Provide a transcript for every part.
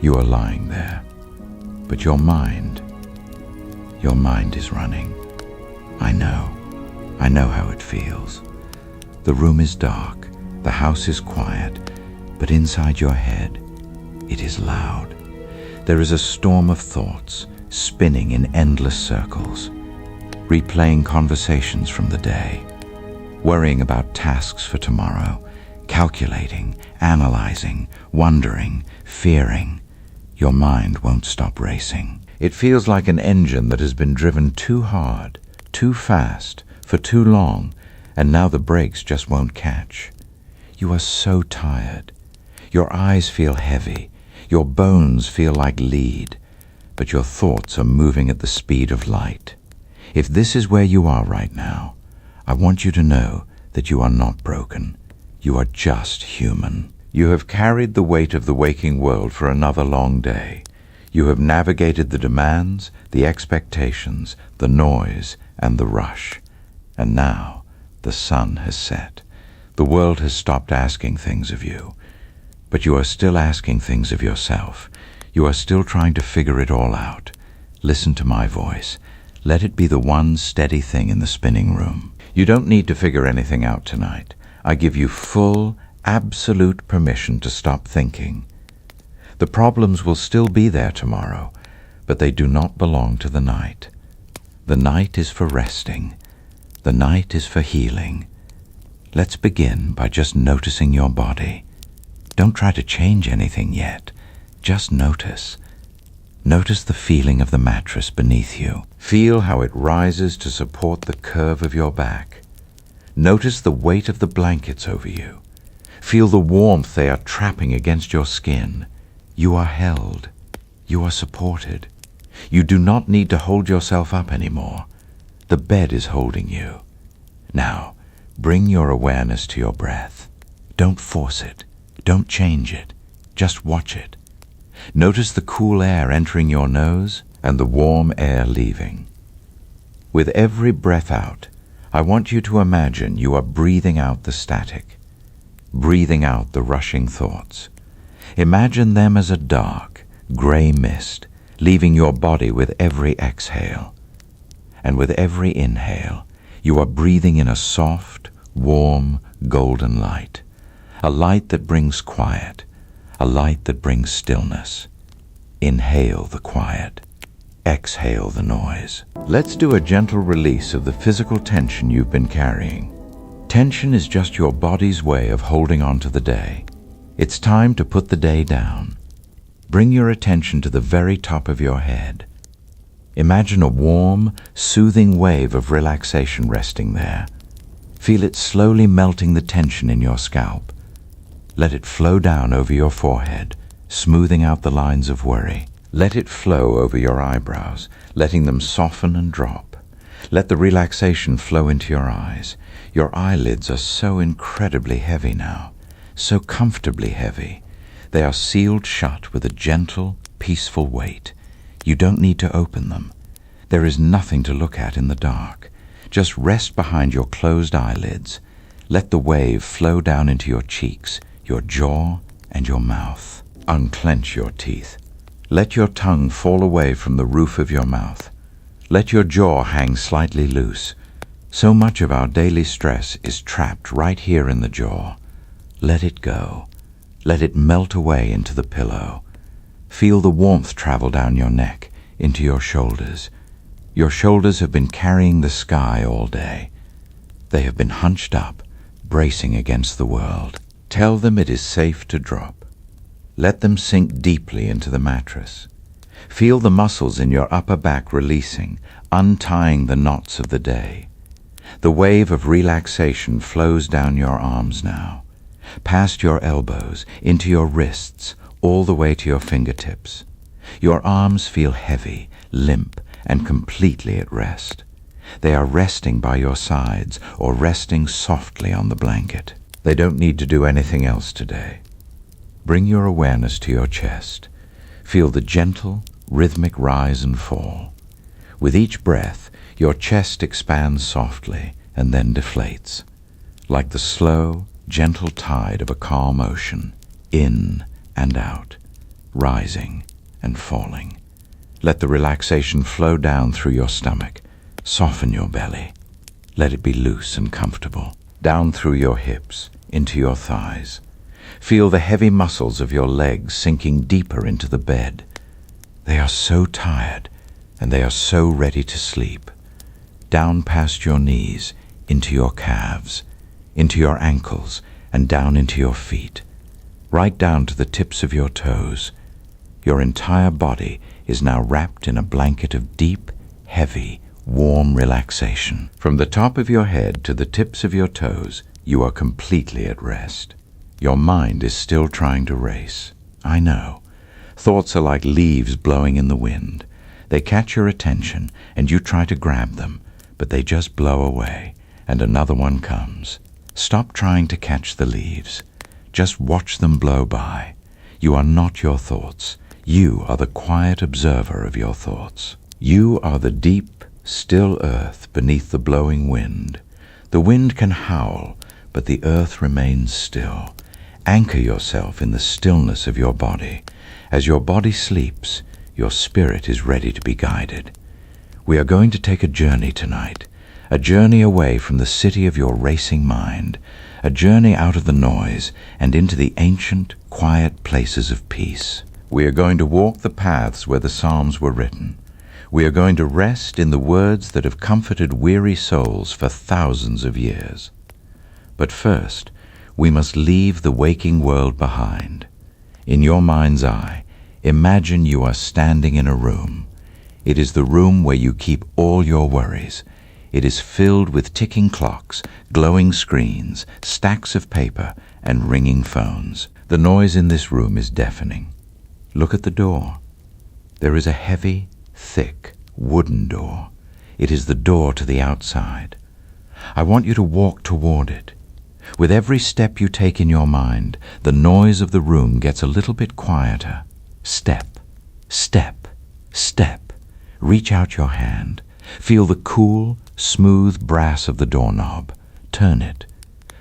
You are lying there, but your mind is running. I know how it feels. The room is dark, the house is quiet, but inside your head, it is loud. There is a storm of thoughts spinning in endless circles, replaying conversations from the day, worrying about tasks for tomorrow, calculating, analyzing, wondering, fearing. Your mind won't stop racing. It feels like an engine that has been driven too hard, too fast, for too long, and now the brakes just won't catch. You are so tired. Your eyes feel heavy. Your bones feel like lead, but your thoughts are moving at the speed of light. If this is where you are right now, I want you to know that you are not broken. You are just human. You have carried the weight of the waking world for another long day. You have navigated the demands, the expectations, the noise, and the rush. And now the sun has set. The world has stopped asking things of you. But you are still asking things of yourself. You are still trying to figure it all out. Listen to my voice. Let it be the one steady thing in the spinning room. You don't need to figure anything out tonight. I give you full, absolute permission to stop thinking. The problems will still be there tomorrow, but they do not belong to the night. The night is for resting. The night is for healing. Let's begin by just noticing your body. Don't try to change anything yet. Just notice. Notice the feeling of the mattress beneath you. Feel how it rises to support the curve of your back. Notice the weight of the blankets over you. Feel the warmth they are trapping against your skin. You are held. You are supported. You do not need to hold yourself up anymore. The bed is holding you. Now, bring your awareness to your breath. Don't force it. Don't change it. Just watch it. Notice the cool air entering your nose and the warm air leaving. With every breath out, I want you to imagine you are breathing out the static, breathing out the rushing thoughts. Imagine them as a dark, gray mist, leaving your body with every exhale. And with every inhale, you are breathing in a soft, warm, golden light, a light that brings quiet, a light that brings stillness. Inhale the quiet. Exhale the noise. Let's do a gentle release of the physical tension you've been carrying. Tension is just your body's way of holding on to the day. It's time to put the day down. Bring your attention to the very top of your head. Imagine a warm, soothing wave of relaxation resting there. Feel it slowly melting the tension in your scalp. Let it flow down over your forehead, smoothing out the lines of worry. Let it flow over your eyebrows, letting them soften and drop. Let the relaxation flow into your eyes. Your eyelids are so incredibly heavy now, so comfortably heavy. They are sealed shut with a gentle, peaceful weight. You don't need to open them. There is nothing to look at in the dark. Just rest behind your closed eyelids. Let the wave flow down into your cheeks, your jaw, and your mouth. Unclench your teeth. Let your tongue fall away from the roof of your mouth. Let your jaw hang slightly loose. So much of our daily stress is trapped right here in the jaw. Let it go. Let it melt away into the pillow. Feel the warmth travel down your neck, into your shoulders. Your shoulders have been carrying the sky all day. They have been hunched up, bracing against the world. Tell them it is safe to drop. Let them sink deeply into the mattress. Feel the muscles in your upper back releasing, untying the knots of the day. The wave of relaxation flows down your arms now, past your elbows, into your wrists, all the way to your fingertips. Your arms feel heavy, limp, and completely at rest. They are resting by your sides or resting softly on the blanket. They don't need to do anything else today. Bring your awareness to your chest. Feel the gentle, rhythmic rise and fall. With each breath, your chest expands softly and then deflates, like the slow, gentle tide of a calm ocean, in and out. rising and falling. Let the relaxation flow down through your stomach. Soften your belly. Let it be loose and comfortable. Down through your hips, into your thighs. Feel the heavy muscles of your legs sinking deeper into the bed. They are so tired, and they are so ready to sleep. Down past your knees, into your calves, into your ankles, and down into your feet. Right down to the tips of your toes. Your entire body is now wrapped in a blanket of deep, heavy, warm relaxation. From the top of your head to the tips of your toes, you are completely at rest. Your mind is still trying to race. I know. Thoughts are like leaves blowing in the wind. They catch your attention, and you try to grab them, but they just blow away, and another one comes. Stop trying to catch the leaves. Just watch them blow by. You are not your thoughts. You are the quiet observer of your thoughts. You are the deep, still earth beneath the blowing wind. The wind can howl, but the earth remains still. Anchor yourself in the stillness of your body. As your body sleeps, your spirit is ready to be guided. We are going to take a journey tonight, a journey away from the city of your racing mind, a journey out of the noise and into the ancient, quiet places of peace. We are going to walk the paths where the Psalms were written. We are going to rest in the words that have comforted weary souls for thousands of years. But first, we must leave the waking world behind. In your mind's eye, imagine you are standing in a room. It is the room where you keep all your worries. It is filled with ticking clocks, glowing screens, stacks of paper, and ringing phones. The noise in this room is deafening. Look at the door. There is a heavy, thick, wooden door. It is the door to the outside. I want you to walk toward it. With every step you take in your mind, the noise of the room gets a little bit quieter. Step, step, step. Reach out your hand. Feel the cool, smooth brass of the doorknob. Turn it.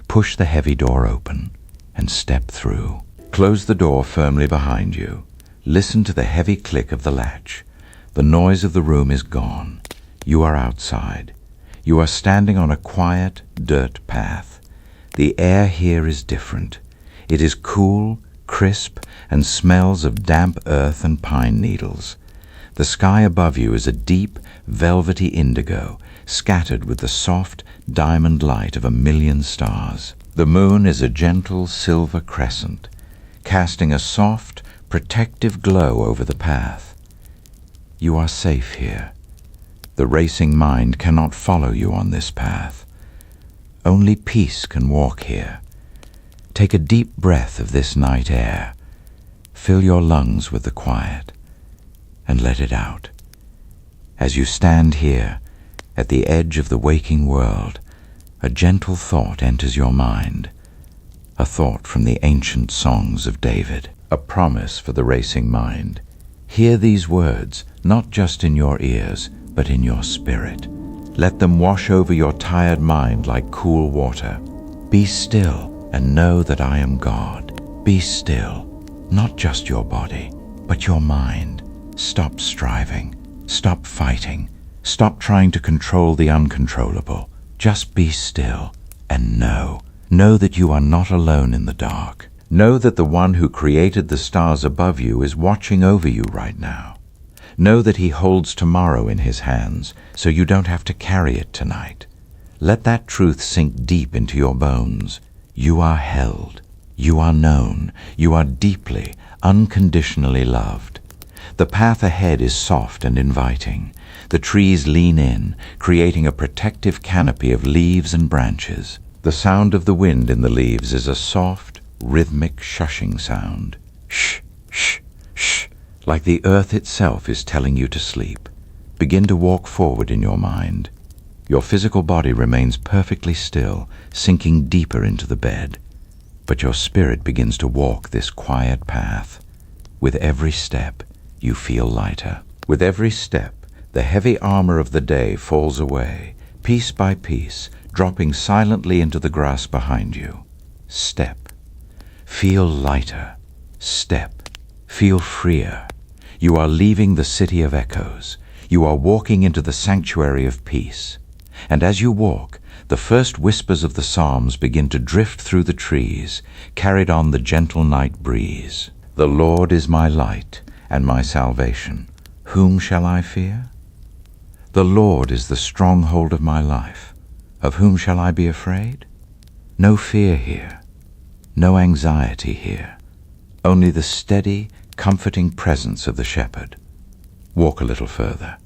Push the heavy door open and step through. Close the door firmly behind you. Listen to the heavy click of the latch. The noise of the room is gone. You are outside. You are standing on a quiet, dirt path. The air here is different. It is cool, crisp, and smells of damp earth and pine needles. The sky above you is a deep, velvety indigo, scattered with the soft, diamond light of 1,000,000 stars. The moon is a gentle silver crescent, casting a soft, protective glow over the path. You are safe here. The racing mind cannot follow you on this path. Only peace can walk here. Take a deep breath of this night air. Fill your lungs with the quiet and let it out. As you stand here at the edge of the waking world, a gentle thought enters your mind, a thought from the ancient songs of David, a promise for the racing mind. Hear these words, not just in your ears, but in your spirit. Let them wash over your tired mind like cool water. Be still and know that I am God. Be still, not just your body, but your mind. Stop striving. Stop fighting. Stop trying to control the uncontrollable. Just be still and know. Know that you are not alone in the dark. Know that the one who created the stars above you is watching over you right now. Know that he holds tomorrow in his hands, so you don't have to carry it tonight. Let that truth sink deep into your bones. You are held. You are known. You are deeply, unconditionally loved. The path ahead is soft and inviting. The trees lean in, creating a protective canopy of leaves and branches. The sound of the wind in the leaves is a soft, rhythmic shushing sound. Shh, shh, shh, like the earth itself is telling you to sleep. Begin to walk forward in your mind. Your physical body remains perfectly still, sinking deeper into the bed. But your spirit begins to walk this quiet path. With every step, you feel lighter. With every step, the heavy armor of the day falls away, piece by piece, dropping silently into the grass behind you. Step. Feel lighter. Step. Feel freer. You are leaving the city of echoes. You are walking into the sanctuary of peace. And as you walk, the first whispers of the Psalms begin to drift through the trees, carried on the gentle night breeze. The Lord is my light and my salvation. Whom shall I fear? The Lord is the stronghold of my life. Of whom shall I be afraid? No fear here, no anxiety here, only the steady, comforting presence of the shepherd. Walk a little further.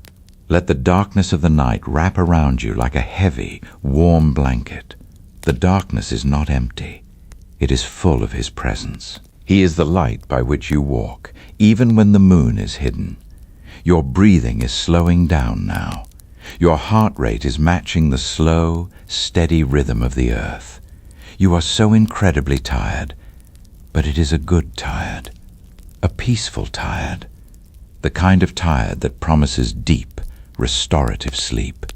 Let the darkness of the night wrap around you like a heavy, warm blanket. The darkness is not empty. It is full of his presence. He is the light by which you walk, even when the moon is hidden. Your breathing is slowing down now. Your heart rate is matching the slow, steady rhythm of the earth. You are so incredibly tired, but it is a good tired, a peaceful tired, the kind of tired that promises deep, restorative sleep.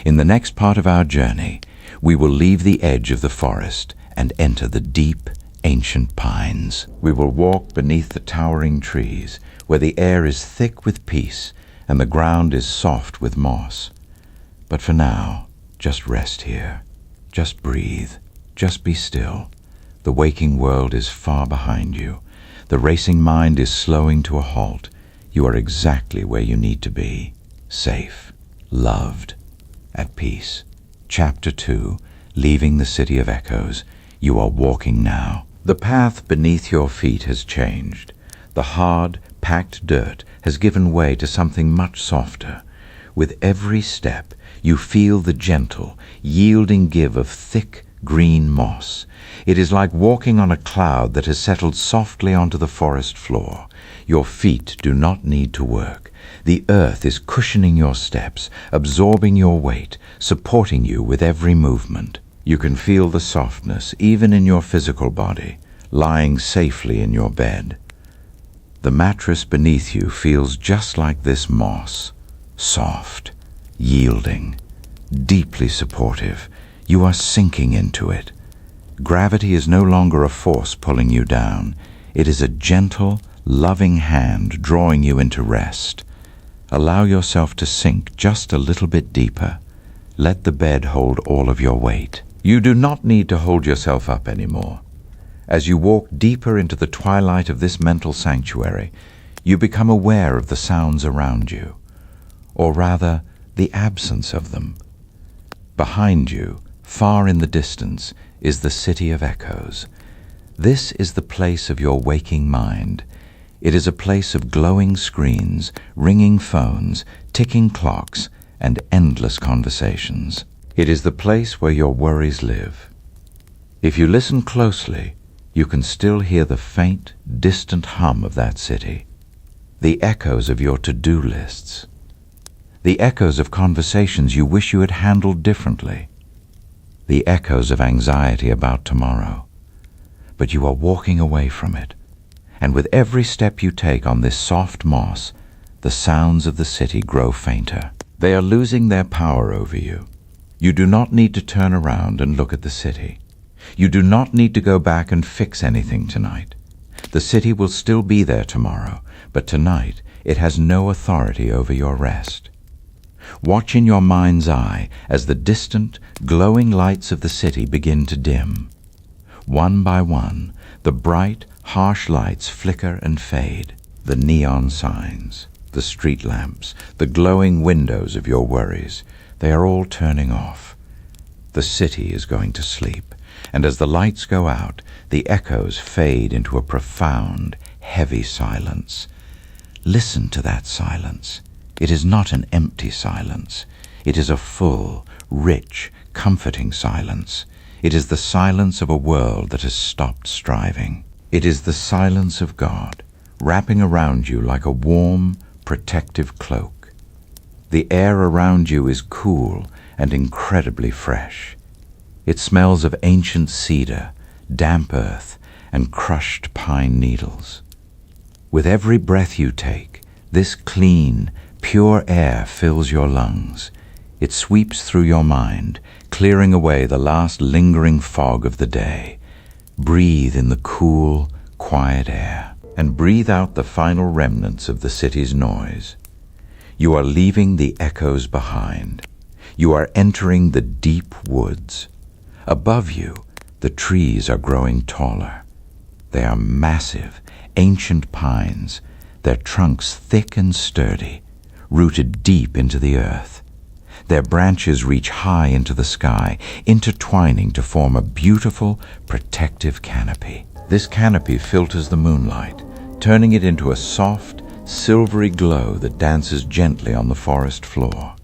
In the next part of our journey, we will leave the edge of the forest and enter the deep, ancient pines. We will walk beneath the towering trees, where the air is thick with peace and the ground is soft with moss. But for now, just rest here. Just breathe. Just be still. The waking world is far behind you. The racing mind is slowing to a halt. You are exactly where you need to be. Safe, loved, at peace. Chapter 2, Leaving the City of Echoes. You are walking now. The path beneath your feet has changed. The hard, packed dirt has given way to something much softer. With every step, you feel the gentle, yielding give of thick, green moss. It is like walking on a cloud that has settled softly onto the forest floor. Your feet do not need to work. The earth is cushioning your steps, absorbing your weight, supporting you with every movement. You can feel the softness even in your physical body, lying safely in your bed. The mattress beneath you feels just like this moss, soft, yielding, deeply supportive. You are sinking into it. Gravity is no longer a force pulling you down. It is a gentle, loving hand drawing you into rest. Allow yourself to sink just a little bit deeper. Let the bed hold all of your weight. You do not need to hold yourself up anymore. As you walk deeper into the twilight of this mental sanctuary, you become aware of the sounds around you, or rather, the absence of them. Behind you, far in the distance, is the city of echoes. This is the place of your waking mind. It is a place of glowing screens, ringing phones, ticking clocks, and endless conversations. It is the place where your worries live. If you listen closely, you can still hear the faint, distant hum of that city, the echoes of your to-do lists, the echoes of conversations you wish you had handled differently, the echoes of anxiety about tomorrow. But you are walking away from it, and with every step you take on this soft moss, the sounds of the city grow fainter. They are losing their power over you. You do not need to turn around and look at the city. You do not need to go back and fix anything tonight. The city will still be there tomorrow, but tonight it has no authority over your rest. Watch in your mind's eye as the distant, glowing lights of the city begin to dim. One by one, the bright, harsh lights flicker and fade. The neon signs, the street lamps, the glowing windows of your worries, they are all turning off. The city is going to sleep, and as the lights go out, the echoes fade into a profound, heavy silence. Listen to that silence. It is not an empty silence. It is a full, rich, comforting silence. It is the silence of a world that has stopped striving. It is the silence of God, wrapping around you like a warm, protective cloak. The air around you is cool and incredibly fresh. It smells of ancient cedar, damp earth, and crushed pine needles. With every breath you take, this clean, pure air fills your lungs. It sweeps through your mind, clearing away the last lingering fog of the day. Breathe in the cool, quiet air. and breathe out the final remnants of the city's noise. You are leaving the echoes behind. You are entering the deep woods. Above you, the trees are growing taller. They are massive, ancient pines, their trunks thick and sturdy, rooted deep into the earth. Their branches reach high into the sky, intertwining to form a beautiful, protective canopy. This canopy filters the moonlight, turning it into a soft, silvery glow that dances gently on the forest floor.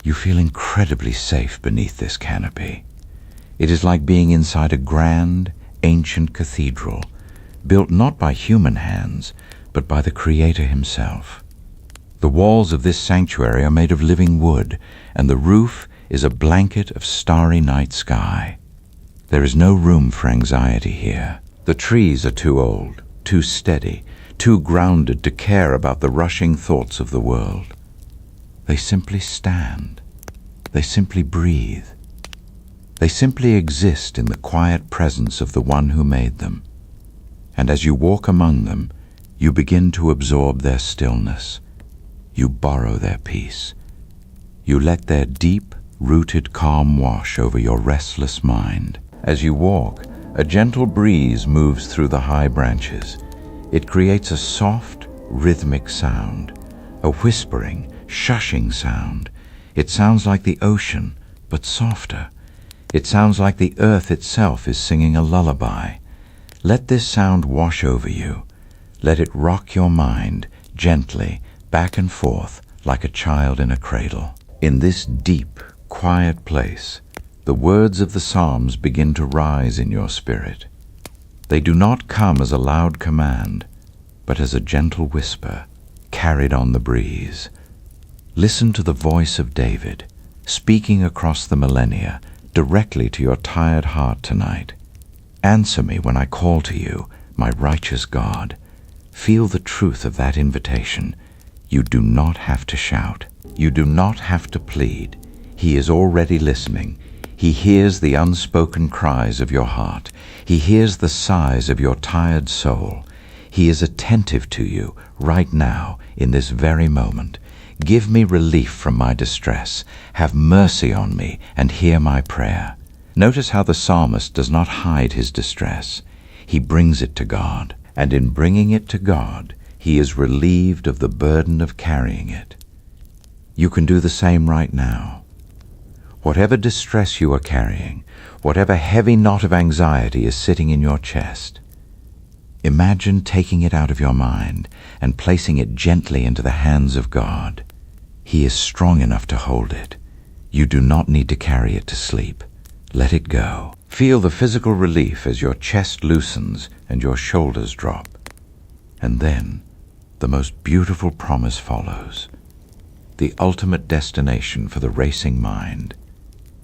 You feel incredibly safe beneath this canopy. It is like being inside a grand, ancient cathedral, built not by human hands, but by the Creator himself. The walls of this sanctuary are made of living wood, and the roof is a blanket of starry night sky. There is no room for anxiety here. The trees are too old, too steady, too grounded to care about the rushing thoughts of the world. They simply stand. They simply breathe. They simply exist in the quiet presence of the one who made them. And as you walk among them, you begin to absorb their stillness. You borrow their peace. You let their deep-rooted calm wash over your restless mind. As you walk, a gentle breeze moves through the high branches. It creates a soft, rhythmic sound, a whispering, shushing sound. It sounds like the ocean, but softer. It sounds like the earth itself is singing a lullaby. Let this sound wash over you. Let it rock your mind gently, back and forth, like a child in a cradle. In this deep, quiet place, the words of the Psalms begin to rise in your spirit. They do not come as a loud command, but as a gentle whisper, carried on the breeze. Listen to the voice of David, speaking across the millennia, directly to your tired heart tonight. Answer me when I call to you, my righteous God. Feel the truth of that invitation. You do not have to shout. You do not have to plead. He is already listening. He hears the unspoken cries of your heart. He hears the sighs of your tired soul. He is attentive to you right now, in this very moment. Give me relief from my distress. Have mercy on me and hear my prayer. Notice how the psalmist does not hide his distress. He brings it to God, and in bringing it to God, he is relieved of the burden of carrying it. You can do the same right now. Whatever distress you are carrying, whatever heavy knot of anxiety is sitting in your chest, imagine taking it out of your mind and placing it gently into the hands of God. He is strong enough to hold it. You do not need to carry it to sleep. Let it go. Feel the physical relief as your chest loosens and your shoulders drop. And then, the most beautiful promise follows. The ultimate destination for the racing mind.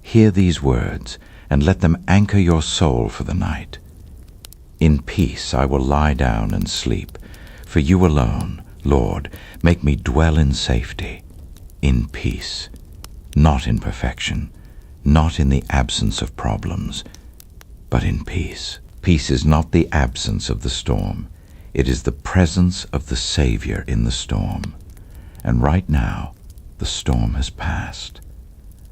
Hear these words and let them anchor your soul for the night. In peace I will lie down and sleep. For you alone, Lord, make me dwell in safety. In peace, not in perfection, not in the absence of problems, but in peace. Peace is not the absence of the storm. It is the presence of the Savior in the storm. And right now, the storm has passed.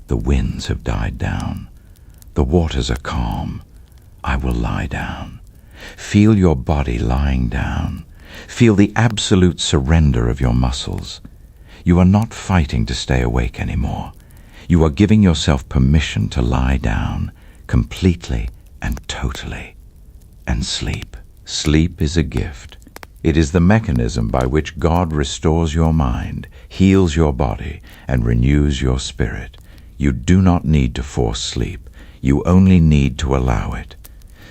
The winds have died down. The waters are calm. I will lie down. Feel your body lying down. Feel the absolute surrender of your muscles. You are not fighting to stay awake anymore. You are giving yourself permission to lie down completely and totally and sleep. Sleep is a gift. It is the mechanism by which God restores your mind, heals your body, and renews your spirit. You do not need to force sleep. You only need to allow it.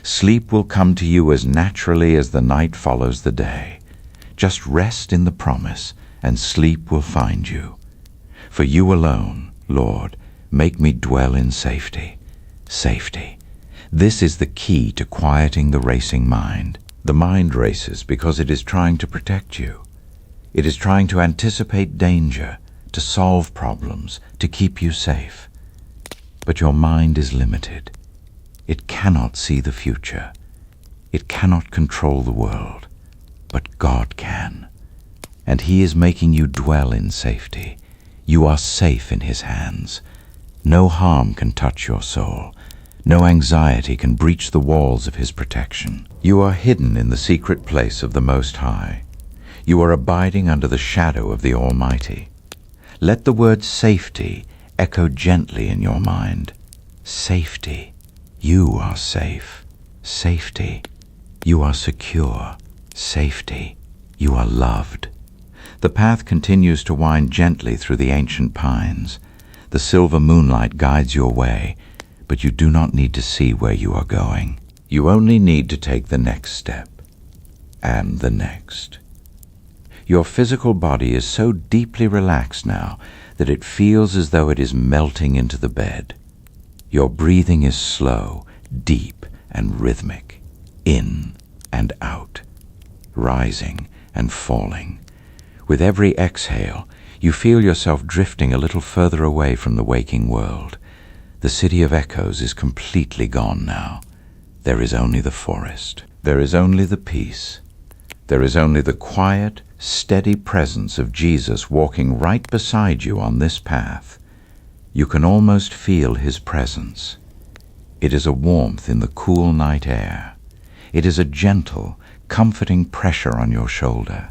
Sleep will come to you as naturally as the night follows the day. Just rest in the promise, and sleep will find you. For you alone, Lord, make me dwell in safety. Safety. This is the key to quieting the racing mind. The mind races because it is trying to protect you. It is trying to anticipate danger, to solve problems, to keep you safe. But your mind is limited. It cannot see the future. It cannot control the world. but God can. And He is making you dwell in safety. You are safe in His hands. No harm can touch your soul. No anxiety can breach the walls of His protection. You are hidden in the secret place of the Most High. You are abiding under the shadow of the Almighty. Let the word safety echo gently in your mind. Safety. You are safe. Safety. You are secure. Safety. You are loved. The path continues to wind gently through the ancient pines. The silver moonlight guides your way, but you do not need to see where you are going. You only need to take the next step, and the next. Your physical body is so deeply relaxed now that it feels as though it is melting into the bed. Your breathing is slow, deep, and rhythmic, in and out, rising and falling. With every exhale, you feel yourself drifting a little further away from the waking world. The city of echoes is completely gone now. There is only the forest. There is only the peace. There is only the quiet, steady presence of Jesus walking right beside you on this path. You can almost feel His presence. It is a warmth in the cool night air. It is a gentle, comforting pressure on your shoulder.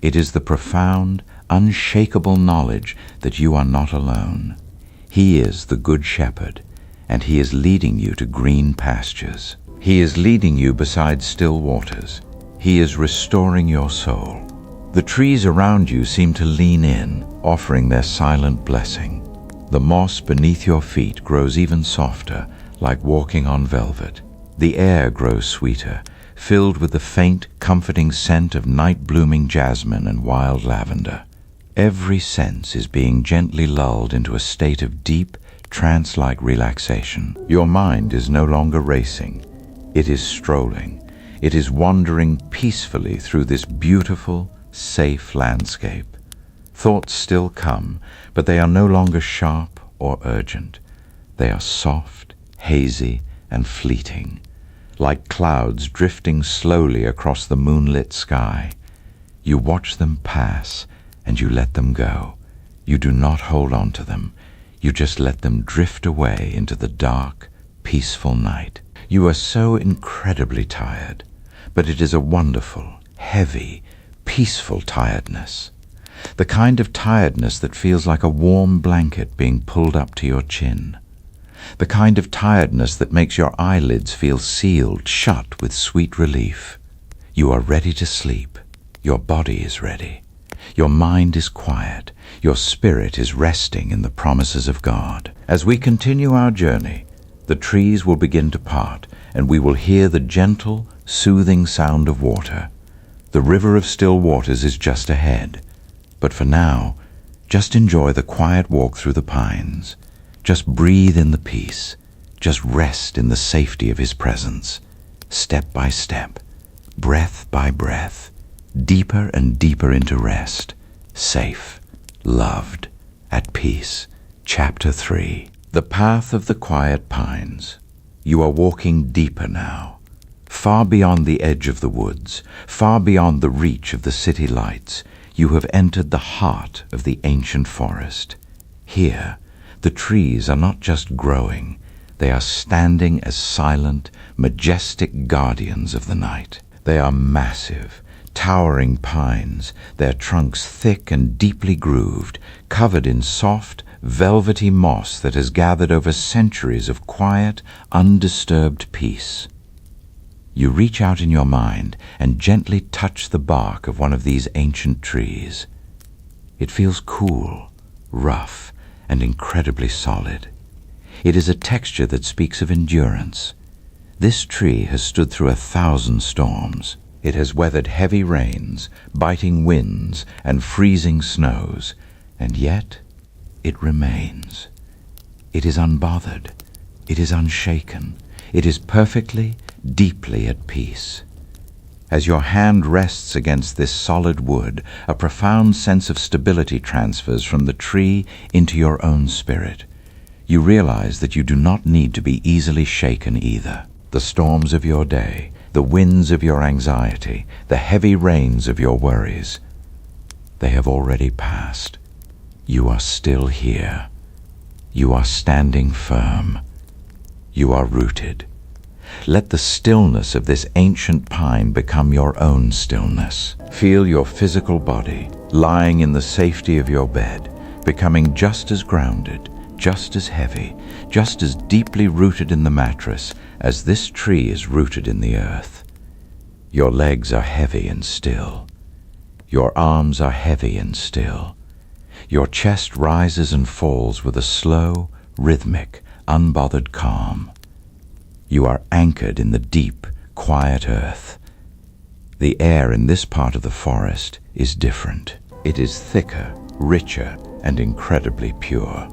It is the profound, unshakable knowledge that you are not alone. He is the Good Shepherd, and He is leading you to green pastures. He is leading you beside still waters. He is restoring your soul. The trees around you seem to lean in, offering their silent blessing. The moss beneath your feet grows even softer, like walking on velvet. The air grows sweeter, filled with the faint, comforting scent of night-blooming jasmine and wild lavender. Every sense is being gently lulled into a state of deep, trance-like relaxation. Your mind is no longer racing. It is strolling. It is wandering peacefully through this beautiful, safe landscape. Thoughts still come, but they are no longer sharp or urgent. They are soft, hazy, and fleeting, like clouds drifting slowly across the moonlit sky. You watch them pass, and you let them go. You do not hold on to them. You just let them drift away into the dark, peaceful night. You are so incredibly tired, but it is a wonderful, heavy, peaceful tiredness. The kind of tiredness that feels like a warm blanket being pulled up to your chin. The kind of tiredness that makes your eyelids feel sealed shut with sweet relief. You are ready to sleep. Your body is ready. Your mind is quiet. Your spirit is resting in the promises of God. As we continue our journey, the trees will begin to part, and we will hear the gentle, soothing sound of water. The river of still waters is just ahead. But for now, just enjoy the quiet walk through the pines. Just breathe in the peace. Just rest in the safety of His presence. Step by step, breath by breath, deeper and deeper into rest. Safe, loved, at peace. Chapter 3. The Path of the Quiet Pines. You are walking deeper now, far beyond the edge of the woods, far beyond the reach of the city lights. You have entered the heart of the ancient forest. Here, the trees are not just growing, they are standing as silent, majestic guardians of the night. They are massive, towering pines, their trunks thick and deeply grooved, covered in soft, velvety moss that has gathered over centuries of quiet, undisturbed peace. You reach out in your mind and gently touch the bark of one of these ancient trees. It feels cool, rough, and incredibly solid. It is a texture that speaks of endurance. This tree has stood through 1,000 storms. It has weathered heavy rains, biting winds, and freezing snows, and yet it remains. It is unbothered. It is unshaken. It is perfectly, deeply at peace. As your hand rests against this solid wood, a profound sense of stability transfers from the tree into your own spirit. You realize that you do not need to be easily shaken either. The storms of your day, the the winds of your anxiety, the heavy rains of your worries. They have already passed. You are still here. You are standing firm. You are rooted. Let the stillness of this ancient pine become your own stillness. Feel your physical body lying in the safety of your bed, becoming just as grounded, just as heavy, just as deeply rooted in the mattress as this tree is rooted in the earth. Your legs are heavy and still. Your arms are heavy and still. Your chest rises and falls with a slow, rhythmic, unbothered calm. You are anchored in the deep, quiet earth. The air in this part of the forest is different. It is thicker, richer, and incredibly pure.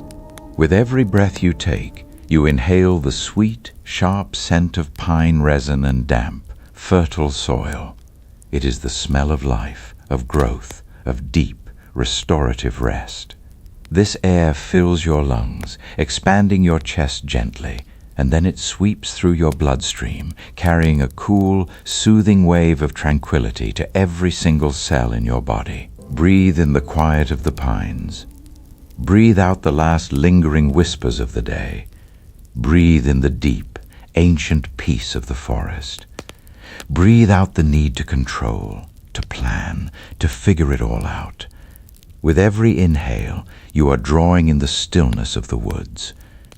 With every breath you take, you inhale the sweet, sharp scent of pine resin and damp, fertile soil. It is the smell of life, of growth, of deep, restorative rest. This air fills your lungs, expanding your chest gently, and then it sweeps through your bloodstream, carrying a cool, soothing wave of tranquility to every single cell in your body. Breathe in the quiet of the pines. Breathe out the last lingering whispers of the day. Breathe in the deep, ancient peace of the forest. Breathe out the need to control, to plan, to figure it all out. With every inhale, you are drawing in the stillness of the woods.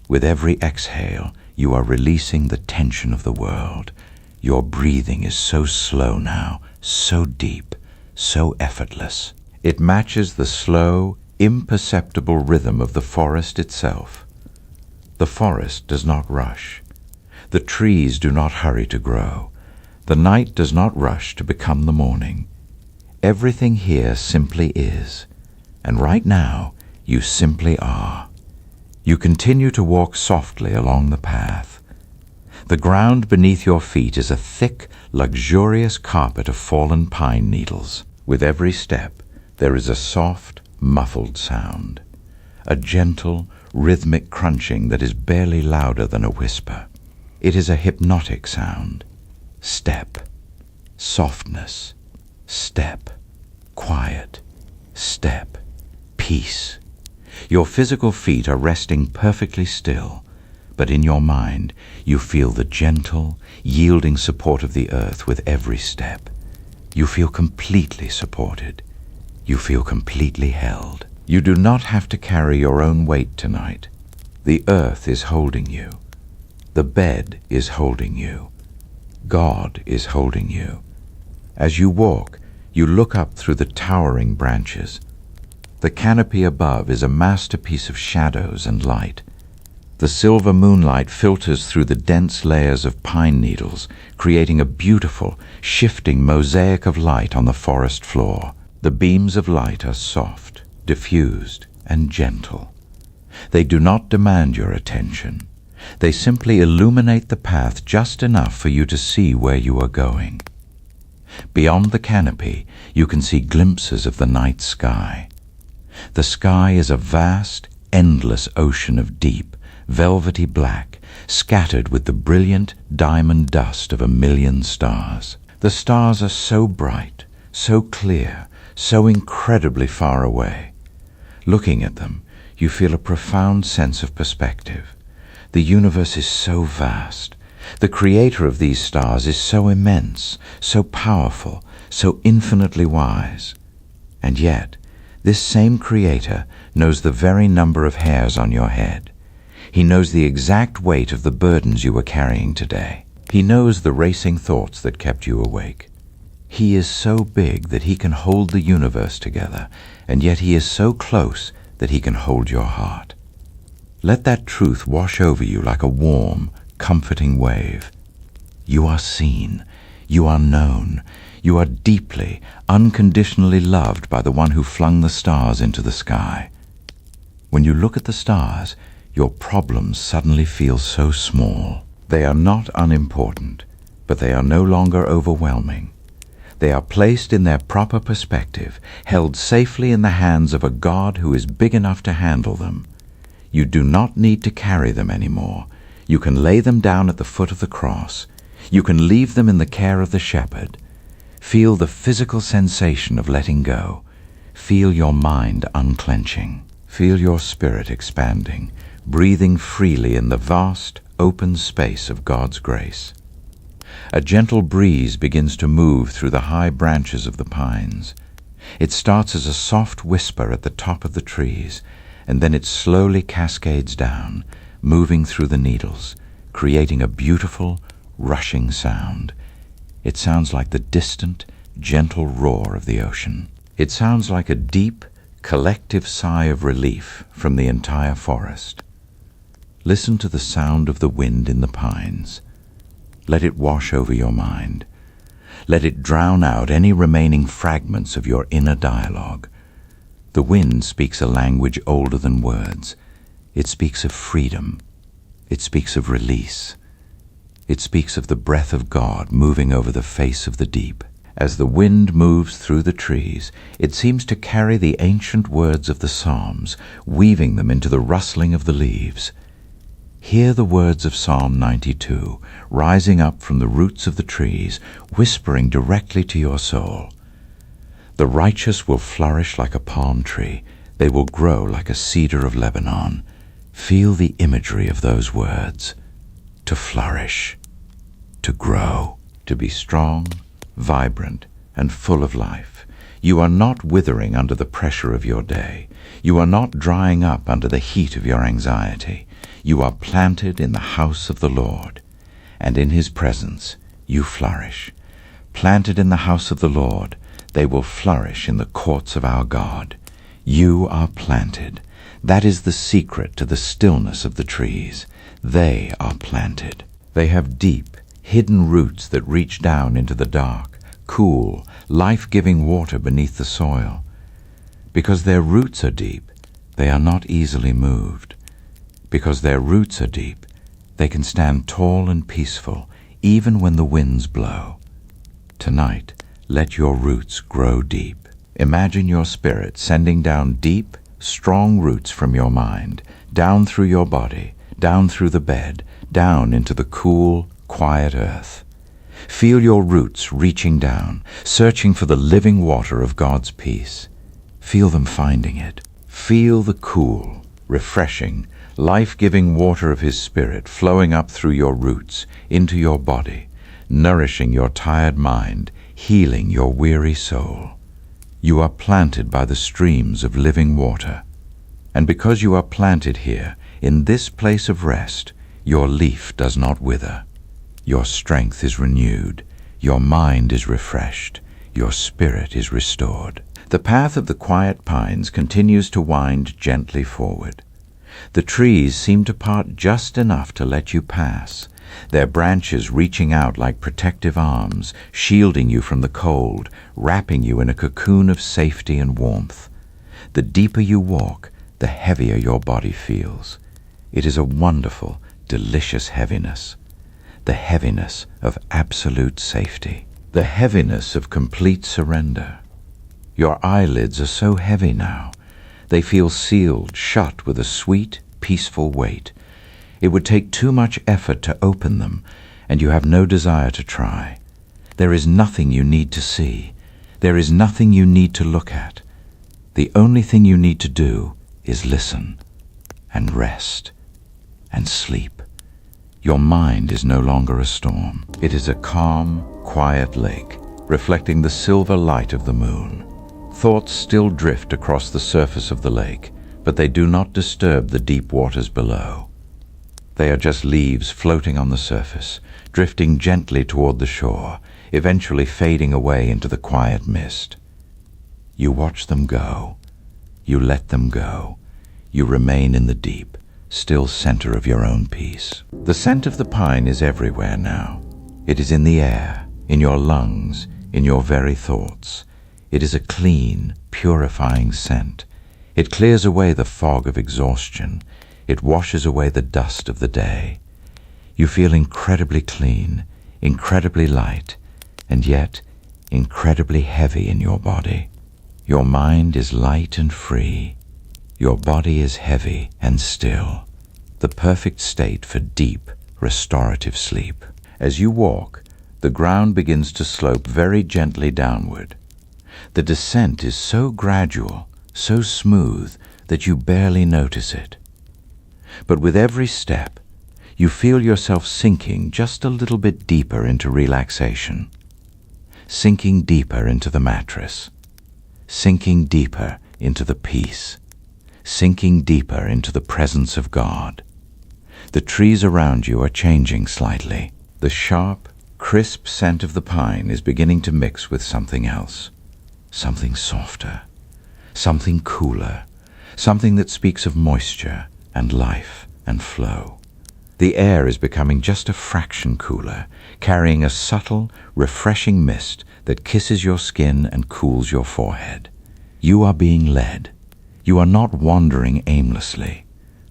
With every exhale, you are releasing the tension of the world. Your breathing is so slow now, so deep, so effortless. It matches the slow, imperceptible rhythm of the forest itself. The forest does not rush. The trees do not hurry to grow. The night does not rush to become the morning. Everything here simply is, and right now you simply are. You continue to walk softly along the path. The ground beneath your feet is a thick, luxurious carpet of fallen pine needles. With every step, there is a soft, muffled sound, a gentle, rhythmic crunching that is barely louder than a whisper. It is a hypnotic sound. Step, softness, step, quiet, step, peace. Your physical feet are resting perfectly still, but in your mind you feel the gentle, yielding support of the earth with every step. You feel completely supported. You feel completely held. You do not have to carry your own weight tonight. The earth is holding you. The bed is holding you. God is holding you. As you walk, you look up through the towering branches. The canopy above is a masterpiece of shadows and light. The silver moonlight filters through the dense layers of pine needles, creating a beautiful, shifting mosaic of light on the forest floor. The beams of light are soft, diffused, and gentle. They do not demand your attention. They simply illuminate the path just enough for you to see where you are going. Beyond the canopy, you can see glimpses of the night sky. The sky is a vast, endless ocean of deep, velvety black, scattered with the brilliant diamond dust of 1,000,000 stars. The stars are so bright, so clear, so incredibly far away. Looking at them, you feel a profound sense of perspective. The universe is so vast. The creator of these stars is so immense, so powerful, so infinitely wise. And yet, this same creator knows the very number of hairs on your head. He knows the exact weight of the burdens you were carrying today. He knows the racing thoughts that kept you awake. He is so big that he can hold the universe together, and yet he is so close that he can hold your heart. Let that truth wash over you like a warm, comforting wave. You are seen. You are known. You are deeply, unconditionally loved by the one who flung the stars into the sky. When you look at the stars, your problems suddenly feel so small. They are not unimportant, but they are no longer overwhelming. They are placed in their proper perspective, held safely in the hands of a God who is big enough to handle them. You do not need to carry them anymore. You can lay them down at the foot of the cross. You can leave them in the care of the shepherd. Feel the physical sensation of letting go. Feel your mind unclenching. Feel your spirit expanding, breathing freely in the vast, open space of God's grace. A gentle breeze begins to move through the high branches of the pines. It starts as a soft whisper at the top of the trees, and then it slowly cascades down, moving through the needles, creating a beautiful, rushing sound. It sounds like the distant, gentle roar of the ocean. It sounds like a deep, collective sigh of relief from the entire forest. Listen to the sound of the wind in the pines. Let it wash over your mind. Let it drown out any remaining fragments of your inner dialogue. The wind speaks a language older than words. It speaks of freedom. It speaks of release. It speaks of the breath of God moving over the face of the deep. As the wind moves through the trees, it seems to carry the ancient words of the Psalms, weaving them into the rustling of the leaves. Hear the words of Psalm 92, rising up from the roots of the trees, whispering directly to your soul. The righteous will flourish like a palm tree. They will grow like a cedar of Lebanon. Feel the imagery of those words. To flourish, to grow, to be strong, vibrant, and full of life. You are not withering under the pressure of your day. You are not drying up under the heat of your anxiety. You are planted in the house of the Lord, and in His presence you flourish. Planted in the house of the Lord, they will flourish in the courts of our God. You are planted. That is the secret to the stillness of the trees. They are planted. They have deep, hidden roots that reach down into the dark, cool, life-giving water beneath the soil. Because their roots are deep, they are not easily moved. Because their roots are deep, they can stand tall and peaceful, even when the winds blow. Tonight, let your roots grow deep. Imagine your spirit sending down deep, strong roots from your mind, down through your body, down through the bed, down into the cool, quiet earth. Feel your roots reaching down, searching for the living water of God's peace. Feel them finding it. Feel the cool, refreshing, life-giving water of His Spirit flowing up through your roots into your body, nourishing your tired mind, healing your weary soul. You are planted by the streams of living water. And because you are planted here, in this place of rest, your leaf does not wither. Your strength is renewed. Your mind is refreshed. Your spirit is restored. The path of the quiet pines continues to wind gently forward. The trees seem to part just enough to let you pass, their branches reaching out like protective arms, shielding you from the cold, wrapping you in a cocoon of safety and warmth. The deeper you walk, the heavier your body feels. It is a wonderful, delicious heaviness. The heaviness of absolute safety. The heaviness of complete surrender. Your eyelids are so heavy now. They feel sealed shut with a sweet, peaceful weight. It would take too much effort to open them, and you have no desire to try. There is nothing you need to see. There is nothing you need to look at. The only thing you need to do is listen, and rest, and sleep. Your mind is no longer a storm. It is a calm, quiet lake, reflecting the silver light of the moon. Thoughts still drift across the surface of the lake, but they do not disturb the deep waters below. They are just leaves floating on the surface, drifting gently toward the shore, eventually fading away into the quiet mist. You watch them go. You let them go. You remain in the deep, still center of your own peace. The scent of the pine is everywhere now. It is in the air, in your lungs, in your very thoughts. It is a clean, purifying scent. It clears away the fog of exhaustion. It washes away the dust of the day. You feel incredibly clean, incredibly light, and yet incredibly heavy in your body. Your mind is light and free. Your body is heavy and still. The perfect state for deep, restorative sleep. As you walk, the ground begins to slope very gently downward. The descent is so gradual, so smooth, that you barely notice it. But with every step, you feel yourself sinking just a little bit deeper into relaxation, sinking deeper into the mattress, sinking deeper into the peace, sinking deeper into the presence of God. The trees around you are changing slightly. The sharp, crisp scent of the pine is beginning to mix with something else, something softer, something cooler, something that speaks of moisture and life and flow. The air is becoming just a fraction cooler, carrying a subtle, refreshing mist that kisses your skin and cools your forehead. You are being led. You are not wandering aimlessly.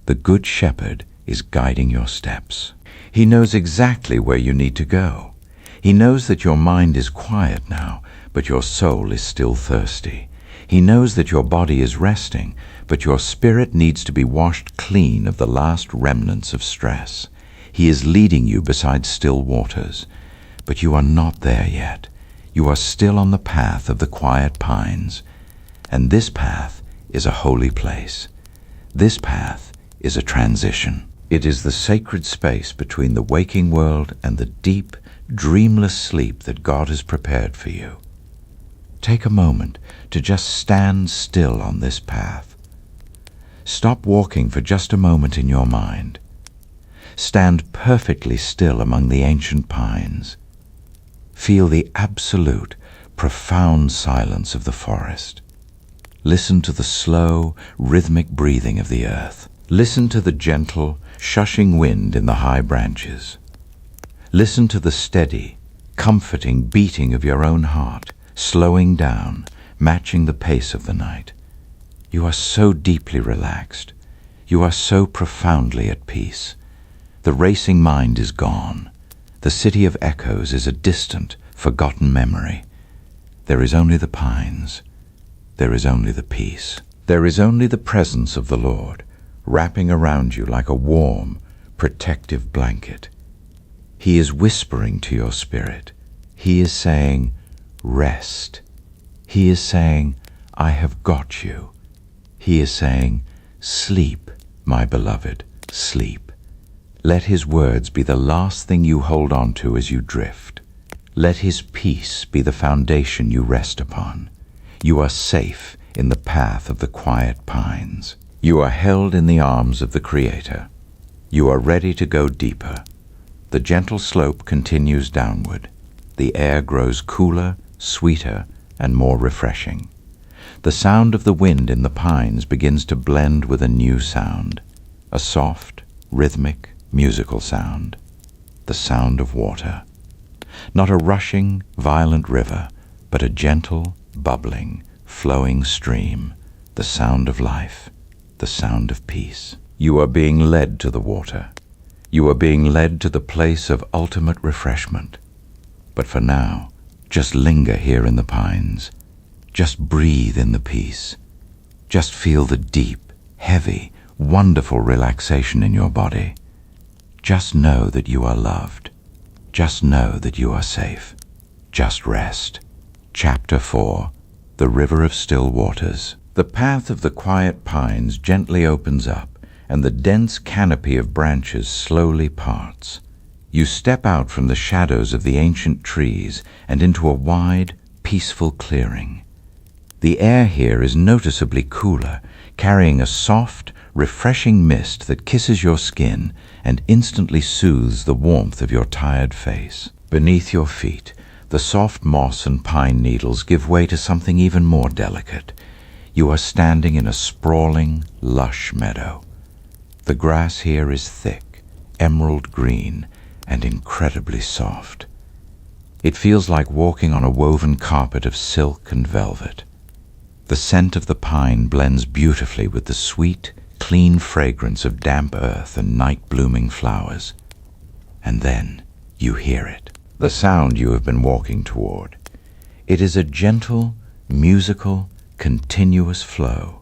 The Good Shepherd is guiding your steps. He knows exactly where you need to go. He knows that your mind is quiet now, but your soul is still thirsty. He knows that your body is resting, but your spirit needs to be washed clean of the last remnants of stress. He is leading you beside still waters, but you are not there yet. You are still on the path of the quiet pines, and this path is a holy place. This path is a transition. It is the sacred space between the waking world and the deep, dreamless sleep that God has prepared for you. Take a moment to just stand still on this path. Stop walking for just a moment in your mind. Stand perfectly still among the ancient pines. Feel the absolute, profound silence of the forest. Listen to the slow, rhythmic breathing of the earth. Listen to the gentle, shushing wind in the high branches. Listen to the steady, comforting beating of your own heart, slowing down, matching the pace of the night. You are so deeply relaxed. You are so profoundly at peace. The racing mind is gone. The city of echoes is a distant, forgotten memory. There is only the pines. There is only the peace. There is only the presence of the Lord, wrapping around you like a warm, protective blanket. He is whispering to your spirit. He is saying, rest. He is saying, I have got you. He is saying, sleep, my beloved, sleep. Let his words be the last thing you hold on to as you drift. Let his peace be the foundation you rest upon. You are safe in the path of the quiet pines. You are held in the arms of the Creator. You are ready to go deeper. The gentle slope continues downward. The air grows cooler, sweeter, and more refreshing. The sound of the wind in the pines begins to blend with a new sound, a soft, rhythmic, musical sound, the sound of water. Not a rushing, violent river, but a gentle, bubbling, flowing stream, the sound of life, the sound of peace. You are being led to the water. You are being led to the place of ultimate refreshment. But for now, just linger here in the pines. Just breathe in the peace. Just feel the deep, heavy, wonderful relaxation in your body. Just know that you are loved. Just know that you are safe. Just rest. Chapter 4. The River of Still Waters. The path of the quiet pines gently opens up, and the dense canopy of branches slowly parts. You step out from the shadows of the ancient trees and into a wide, peaceful clearing. The air here is noticeably cooler, carrying a soft, refreshing mist that kisses your skin and instantly soothes the warmth of your tired face. Beneath your feet, the soft moss and pine needles give way to something even more delicate. You are standing in a sprawling, lush meadow. The grass here is thick, emerald green, and incredibly soft. It feels like walking on a woven carpet of silk and velvet. The scent of the pine blends beautifully with the sweet, clean fragrance of damp earth and night-blooming flowers. And then you hear it, the sound you have been walking toward. It is a gentle, musical, continuous flow,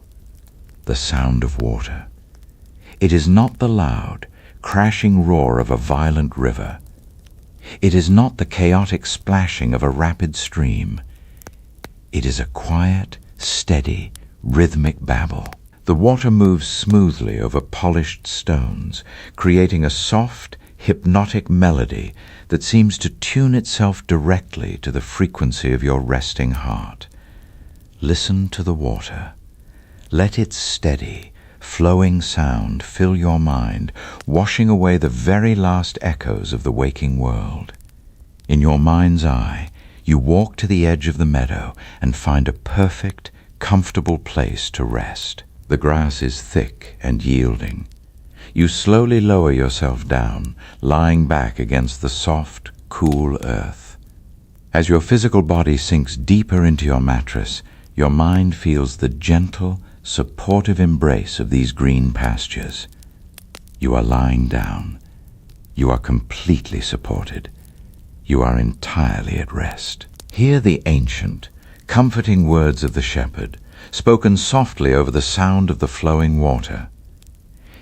the sound of water. It is not the loud, crashing roar of a violent river. It is not the chaotic splashing of a rapid stream. It is a quiet, steady, rhythmic babble. The water moves smoothly over polished stones, creating a soft, hypnotic melody that seems to tune itself directly to the frequency of your resting heart. Listen to the water. Let its steady, flowing sound fill your mind, washing away the very last echoes of the waking world. In your mind's eye, you walk to the edge of the meadow and find a perfect, comfortable place to rest. The grass is thick and yielding. You slowly lower yourself down, lying back against the soft, cool earth. As your physical body sinks deeper into your mattress, your mind feels the gentle, supportive embrace of these green pastures. You are lying down. You are completely supported. You are entirely at rest. Hear the ancient, comforting words of the shepherd, spoken softly over the sound of the flowing water.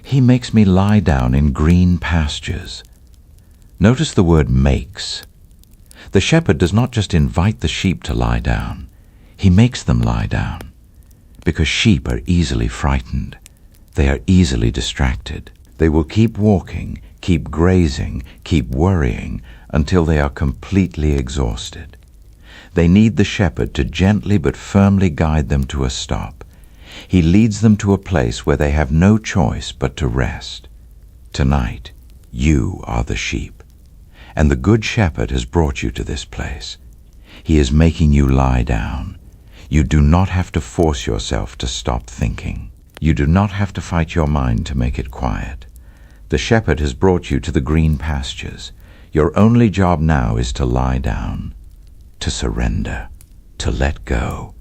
He makes me lie down in green pastures. Notice the word makes. The shepherd does not just invite the sheep to lie down. He makes them lie down. Because sheep are easily frightened. They are easily distracted. They will keep walking, keep grazing, keep worrying until they are completely exhausted. They need the shepherd to gently but firmly guide them to a stop. He leads them to a place where they have no choice but to rest. Tonight, you are the sheep, and the Good Shepherd has brought you to this place. He is making you lie down. You do not have to force yourself to stop thinking. You do not have to fight your mind to make it quiet. The shepherd has brought you to the green pastures. Your only job now is to lie down, to surrender, to let go.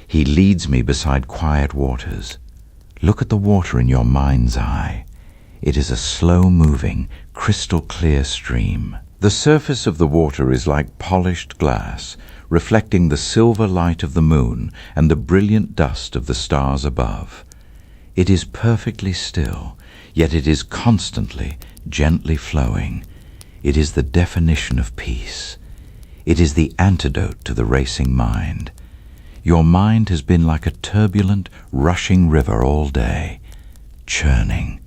He leads me beside quiet waters. Look at the water in your mind's eye. It is a slow-moving, crystal-clear stream. The surface of the water is like polished glass, reflecting the silver light of the moon and the brilliant dust of the stars above. It is perfectly still, yet it is constantly, gently flowing. It is the definition of peace. It is the antidote to the racing mind. Your mind has been like a turbulent, rushing river all day, churning,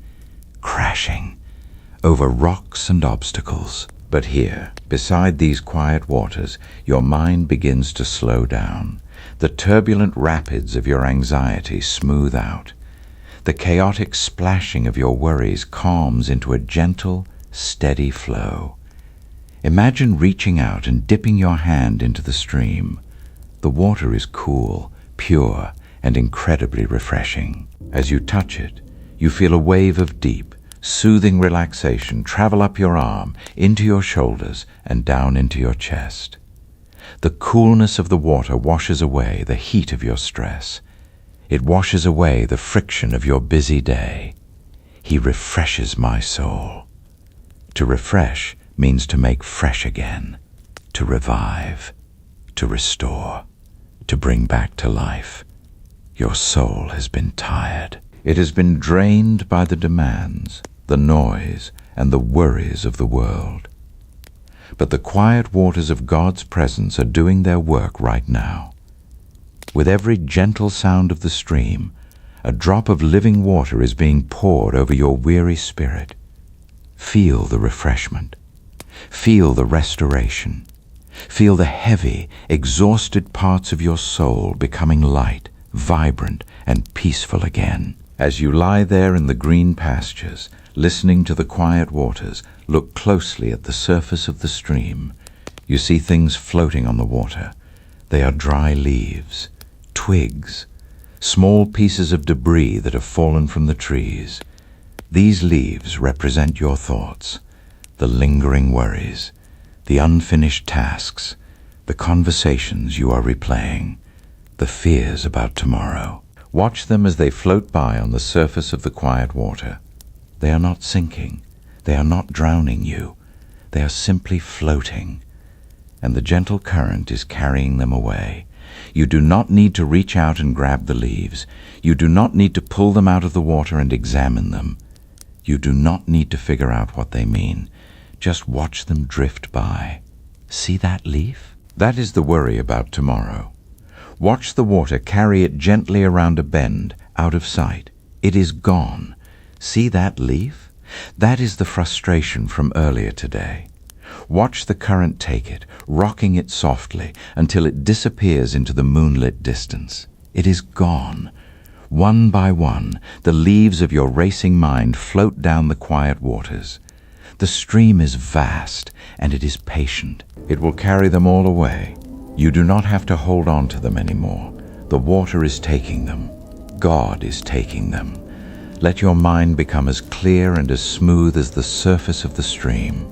crashing, over rocks and obstacles. But here, beside these quiet waters, your mind begins to slow down. The turbulent rapids of your anxiety smooth out. The chaotic splashing of your worries calms into a gentle, steady flow. Imagine reaching out and dipping your hand into the stream. The water is cool, pure, and incredibly refreshing. As you touch it, you feel a wave of deep, soothing relaxation travel up your arm, into your shoulders, and down into your chest. The coolness of the water washes away the heat of your stress. It washes away the friction of your busy day. He refreshes my soul. To refresh means to make fresh again, to revive, to restore, to bring back to life. Your soul has been tired. It has been drained by the demands, the noise, and the worries of the world. But the quiet waters of God's presence are doing their work right now. With every gentle sound of the stream, a drop of living water is being poured over your weary spirit. Feel the refreshment. Feel the restoration. Feel the heavy, exhausted parts of your soul becoming light, vibrant, and peaceful again. As you lie there in the green pastures, listening to the quiet waters, look closely at the surface of the stream. You see things floating on the water. They are dry leaves, twigs, small pieces of debris that have fallen from the trees. These leaves represent your thoughts, the lingering worries, the unfinished tasks, the conversations you are replaying, the fears about tomorrow. Watch them as they float by on the surface of the quiet water. They are not sinking. They are not drowning you. They are simply floating, and the gentle current is carrying them away. You do not need to reach out and grab the leaves. You do not need to pull them out of the water and examine them. You do not need to figure out what they mean. Just watch them drift by. See that leaf? That is the worry about tomorrow. Watch the water carry it gently around a bend, out of sight. It is gone. See that leaf? That is the frustration from earlier today. Watch the current take it, rocking it softly until it disappears into the moonlit distance. It is gone. One by one, the leaves of your racing mind float down the quiet waters. The stream is vast, and it is patient. It will carry them all away. You do not have to hold on to them anymore. The water is taking them. God is taking them. Let your mind become as clear and as smooth as the surface of the stream.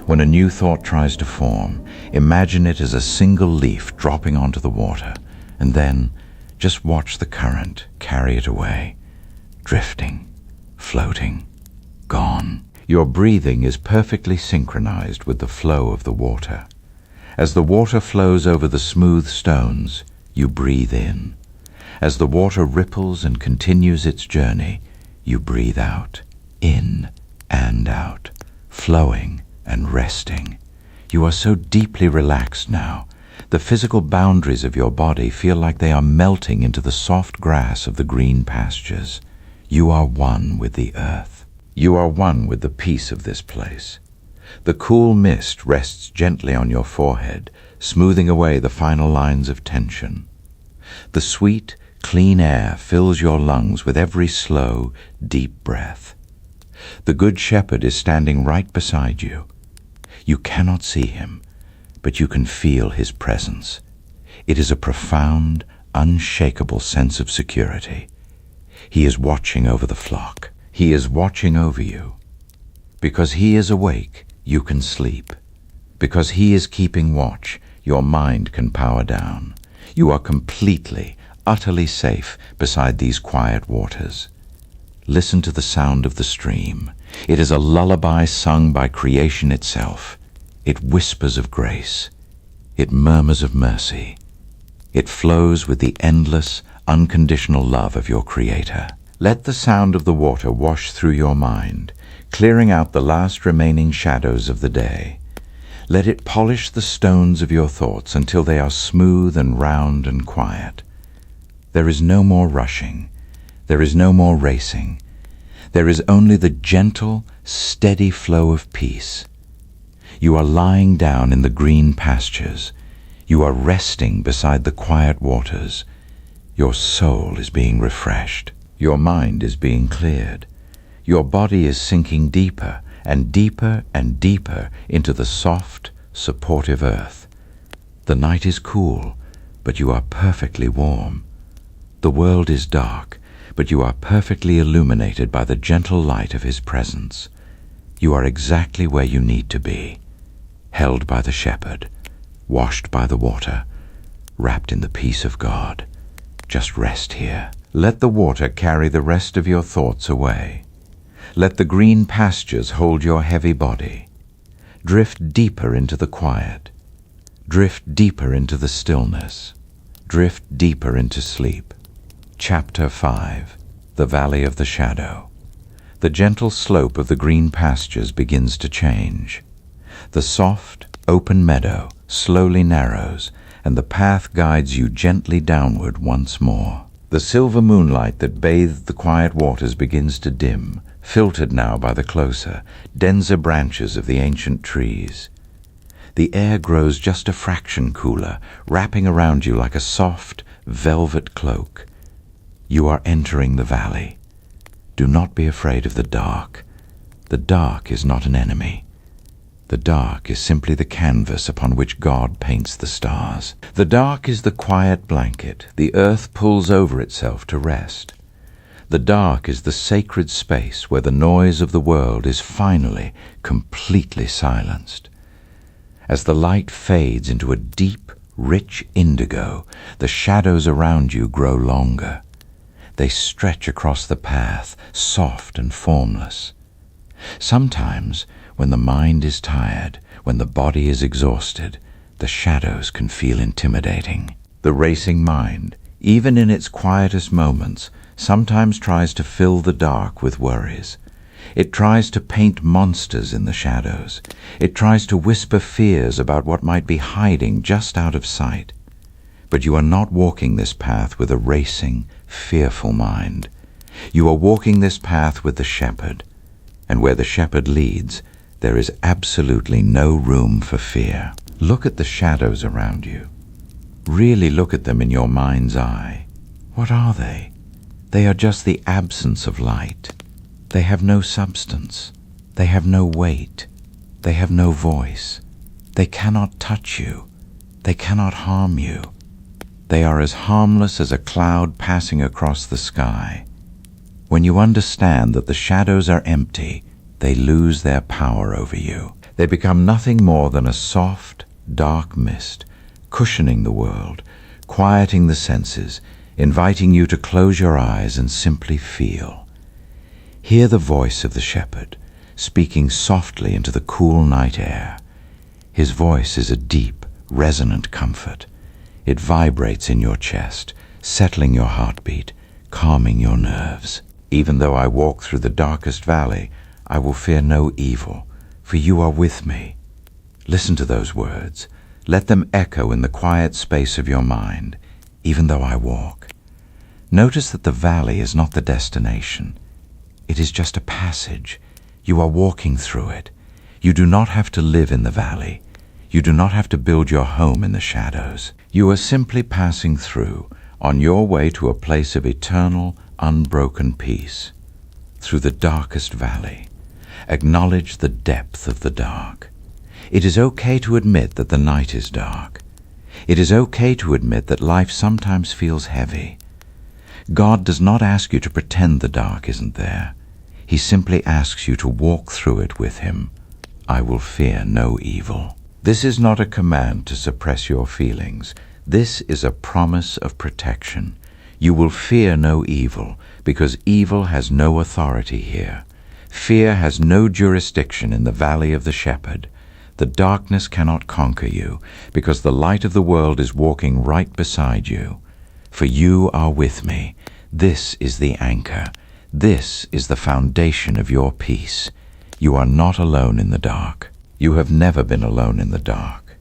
When a new thought tries to form, imagine it as a single leaf dropping onto the water, and then just watch the current carry it away, drifting, floating, gone. Your breathing is perfectly synchronized with the flow of the water. As the water flows over the smooth stones, you breathe in. As the water ripples and continues its journey, you breathe out, in and out, flowing and resting. You are so deeply relaxed now. The physical boundaries of your body feel like they are melting into the soft grass of the green pastures. You are one with the earth. You are one with the peace of this place. The cool mist rests gently on your forehead, smoothing away the final lines of tension. The sweet, clean air fills your lungs with every slow, deep breath. The Good Shepherd is standing right beside you. You cannot see him, but you can feel his presence. It is a profound, unshakable sense of security. He is watching over the flock. He is watching over you. Because he is awake, you can sleep. Because he is keeping watch, your mind can power down. You are completely, utterly safe beside these quiet waters. Listen to the sound of the stream. It is a lullaby sung by creation itself. It whispers of grace. It murmurs of mercy. It flows with the endless, unconditional love of your Creator. Let the sound of the water wash through your mind, clearing out the last remaining shadows of the day. Let it polish the stones of your thoughts until they are smooth and round and quiet. There is no more rushing. There is no more racing. There is only the gentle, steady flow of peace. You are lying down in the green pastures. You are resting beside the quiet waters. Your soul is being refreshed. Your mind is being cleared. Your body is sinking deeper and deeper and deeper into the soft, supportive earth. The night is cool, but you are perfectly warm. The world is dark, but you are perfectly illuminated by the gentle light of his presence. You are exactly where you need to be, held by the shepherd, washed by the water, wrapped in the peace of God. Just rest here. Let the water carry the rest of your thoughts away. Let the green pastures hold your heavy body. Drift deeper into the quiet. Drift deeper into the stillness. Drift deeper into sleep. Chapter 5. The Valley of the Shadow. The gentle slope of the green pastures begins to change. The soft, open meadow slowly narrows, and the path guides you gently downward once more. The silver moonlight that bathed the quiet waters begins to dim, filtered now by the closer, denser branches of the ancient trees. The air grows just a fraction cooler, wrapping around you like a soft, velvet cloak. You are entering the valley. Do not be afraid of the dark. The dark is not an enemy. The dark is simply the canvas upon which God paints the stars. The dark is the quiet blanket the earth pulls over itself to rest. The dark is the sacred space where the noise of the world is finally, completely silenced. As the light fades into a deep, rich indigo, the shadows around you grow longer. They stretch across the path, soft and formless. Sometimes, when the mind is tired, when the body is exhausted, the shadows can feel intimidating. The racing mind, even in its quietest moments, sometimes tries to fill the dark with worries. It tries to paint monsters in the shadows. It tries to whisper fears about what might be hiding just out of sight. But you are not walking this path with a racing, fearful mind. You are walking this path with the shepherd, and where the shepherd leads, there is absolutely no room for fear. Look at the shadows around you. Really look at them in your mind's eye. What are they? They are just the absence of light. They have no substance. They have no weight. They have no voice. They cannot touch you. They cannot harm you. They are as harmless as a cloud passing across the sky. When you understand that the shadows are empty, they lose their power over you. They become nothing more than a soft, dark mist, cushioning the world, quieting the senses, inviting you to close your eyes and simply feel. Hear the voice of the shepherd, speaking softly into the cool night air. His voice is a deep, resonant comfort. It vibrates in your chest, settling your heartbeat, calming your nerves. Even though I walk through the darkest valley, I will fear no evil, for you are with me. Listen to those words. Let them echo in the quiet space of your mind, even though I walk. Notice that the valley is not the destination. It is just a passage. You are walking through it. You do not have to live in the valley. You do not have to build your home in the shadows. You are simply passing through, on your way to a place of eternal, unbroken peace. Through the darkest valley. Acknowledge the depth of the dark. It is okay to admit that the night is dark. It is okay to admit that life sometimes feels heavy. God does not ask you to pretend the dark isn't there. He simply asks you to walk through it with him. I will fear no evil. This is not a command to suppress your feelings. This is a promise of protection. You will fear no evil, because evil has no authority here. Fear has no jurisdiction in the valley of the shepherd. The darkness cannot conquer you, because the light of the world is walking right beside you. For you are with me. This is the anchor. This is the foundation of your peace. You are not alone in the dark. You have never been alone in the dark.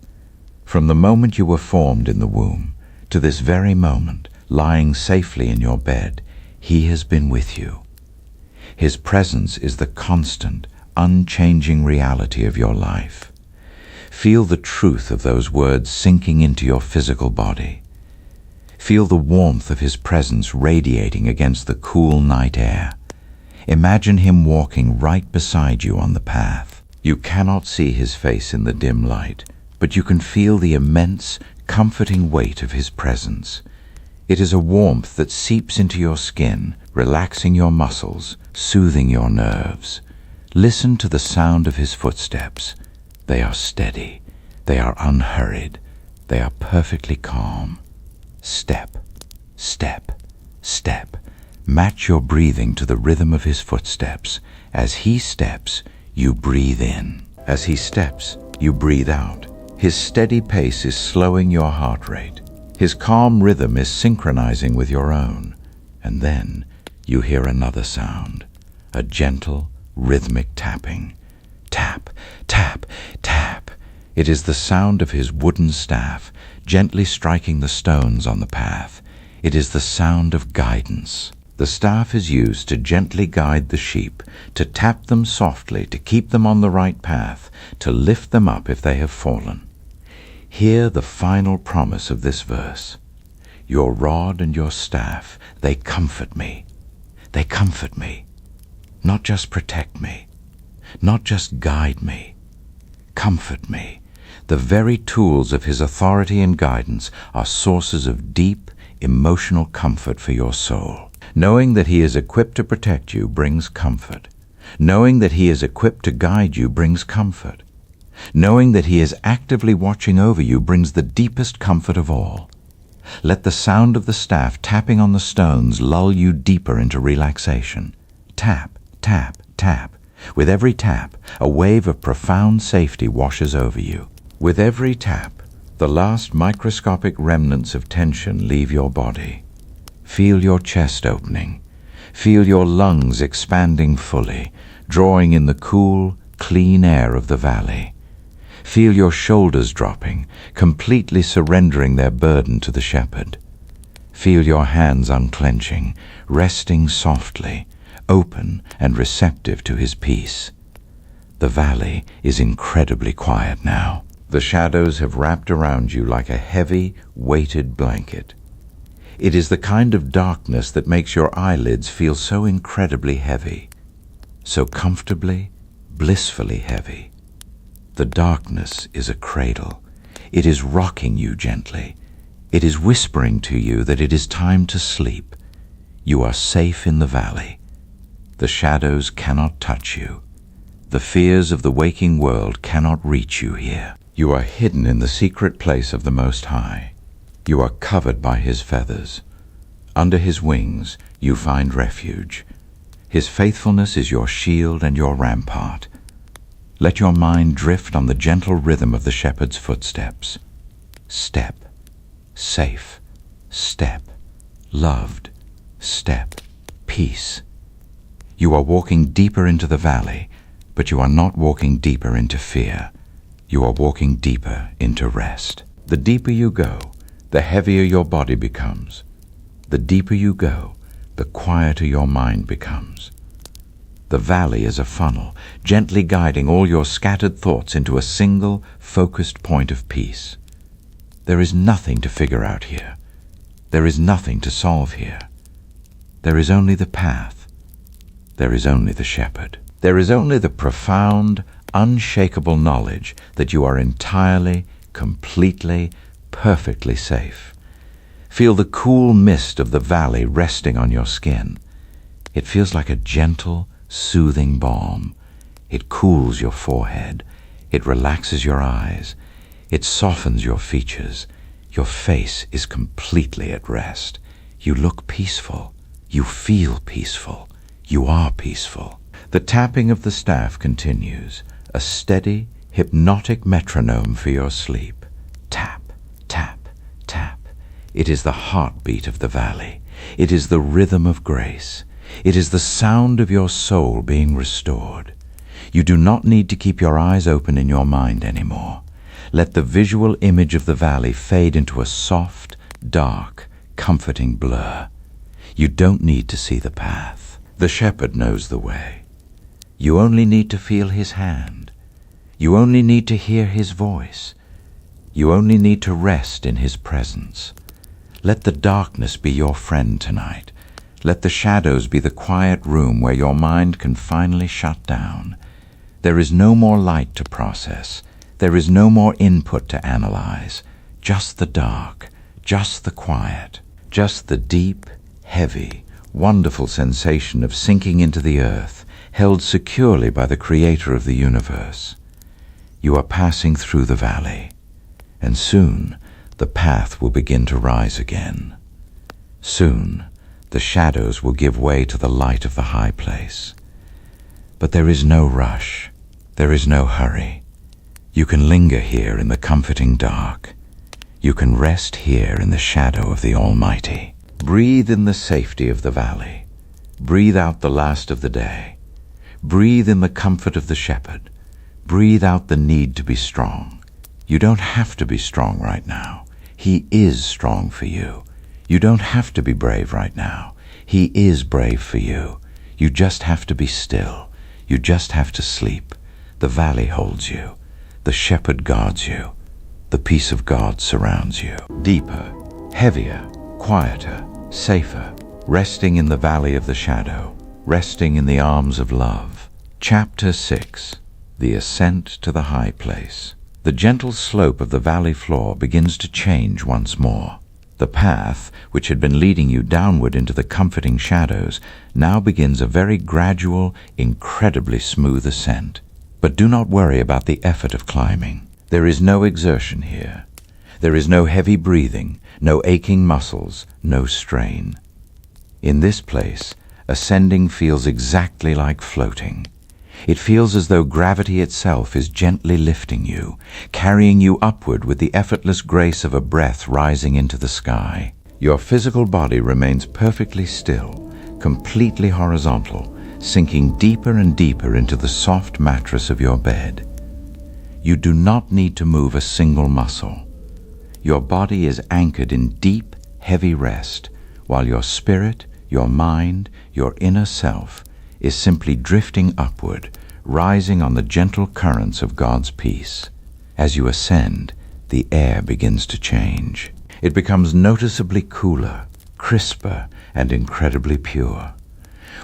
From the moment you were formed in the womb, to this very moment, lying safely in your bed, he has been with you. His presence is the constant, unchanging reality of your life. Feel the truth of those words sinking into your physical body. Feel the warmth of his presence radiating against the cool night air. Imagine him walking right beside you on the path. You cannot see his face in the dim light, but you can feel the immense, comforting weight of his presence. It is a warmth that seeps into your skin, relaxing your muscles, soothing your nerves. Listen to the sound of his footsteps. They are steady. They are unhurried. They are perfectly calm. Step, step, step. Match your breathing to the rhythm of his footsteps. As he steps, you breathe in. As he steps, you breathe out. His steady pace is slowing your heart rate. His calm rhythm is synchronizing with your own. And then you hear another sound, a gentle, rhythmic tapping. Tap, tap, tap. It is the sound of his wooden staff, gently striking the stones on the path. It is the sound of guidance. The staff is used to gently guide the sheep, to tap them softly, to keep them on the right path, to lift them up if they have fallen. Hear the final promise of this verse. Your rod and your staff, they comfort me. They comfort me. Not just protect me. Not just guide me. Comfort me. The very tools of his authority and guidance are sources of deep, emotional comfort for your soul. Knowing that he is equipped to protect you brings comfort. Knowing that he is equipped to guide you brings comfort. Knowing that he is actively watching over you brings the deepest comfort of all. Let the sound of the staff tapping on the stones lull you deeper into relaxation. Tap, tap, tap. With every tap, a wave of profound safety washes over you. With every tap, the last microscopic remnants of tension leave your body. Feel your chest opening. Feel your lungs expanding fully, drawing in the cool, clean air of the valley. Feel your shoulders dropping, completely surrendering their burden to the shepherd. Feel your hands unclenching, resting softly, open and receptive to his peace. The valley is incredibly quiet now. The shadows have wrapped around you like a heavy, weighted blanket. It is the kind of darkness that makes your eyelids feel so incredibly heavy, so comfortably, blissfully heavy. The darkness is a cradle. It is rocking you gently. It is whispering to you that it is time to sleep. You are safe in the valley. The shadows cannot touch you. The fears of the waking world cannot reach you here. You are hidden in the secret place of the Most High. You are covered by his feathers. Under his wings you find refuge. His faithfulness is your shield and your rampart. Let your mind drift on the gentle rhythm of the shepherd's footsteps. Step, safe, step, loved, step, peace. You are walking deeper into the valley, but you are not walking deeper into fear. You are walking deeper into rest. The deeper you go, the heavier your body becomes. The deeper you go, the quieter your mind becomes. The valley is a funnel, gently guiding all your scattered thoughts into a single, focused point of peace. There is nothing to figure out here. There is nothing to solve here. There is only the path. There is only the shepherd. There is only the profound, unshakable knowledge that you are entirely, completely, perfectly safe. Feel the cool mist of the valley resting on your skin. It feels like a gentle, soothing balm. It cools your forehead. It relaxes your eyes. It softens your features. Your face is completely at rest. You look peaceful. You feel peaceful. You are peaceful. The tapping of the staff continues, a steady, hypnotic metronome for your sleep. Tap, tap, tap. It is the heartbeat of the valley. It is the rhythm of grace. It is the sound of your soul being restored. You do not need to keep your eyes open in your mind anymore. Let the visual image of the valley fade into a soft, dark, comforting blur. You don't need to see the path. The shepherd knows the way. You only need to feel his hand. You only need to hear his voice. You only need to rest in his presence. Let the darkness be your friend tonight. Let the shadows be the quiet room where your mind can finally shut down. There is no more light to process. There is no more input to analyze. Just the dark, just the quiet, just the deep, heavy, wonderful sensation of sinking into the earth, held securely by the Creator of the universe. You are passing through the valley, and soon the path will begin to rise again. Soon the shadows will give way to the light of the high place. But there is no rush. There is no hurry. You can linger here in the comforting dark. You can rest here in the shadow of the Almighty. Breathe in the safety of the valley. Breathe out the last of the day. Breathe in the comfort of the shepherd. Breathe out the need to be strong. You don't have to be strong right now. He is strong for you. You don't have to be brave right now. He is brave for you. You just have to be still. You just have to sleep. The valley holds you. The shepherd guards you. The peace of God surrounds you. Deeper, heavier, quieter, safer, resting in the valley of the shadow, resting in the arms of love. Chapter 6. The Ascent to the High Place. The gentle slope of the valley floor begins to change once more. The path, which had been leading you downward into the comforting shadows, now begins a very gradual, incredibly smooth ascent. But do not worry about the effort of climbing. There is no exertion here. There is no heavy breathing, no aching muscles, no strain. In this place, ascending feels exactly like floating. It feels as though gravity itself is gently lifting you, carrying you upward with the effortless grace of a breath rising into the sky. Your physical body remains perfectly still, completely horizontal, sinking deeper and deeper into the soft mattress of your bed. You do not need to move a single muscle. Your body is anchored in deep, heavy rest, while your spirit, your mind, your inner self is simply drifting upward, rising on the gentle currents of God's peace. As you ascend, the air begins to change. It becomes noticeably cooler, crisper, and incredibly pure.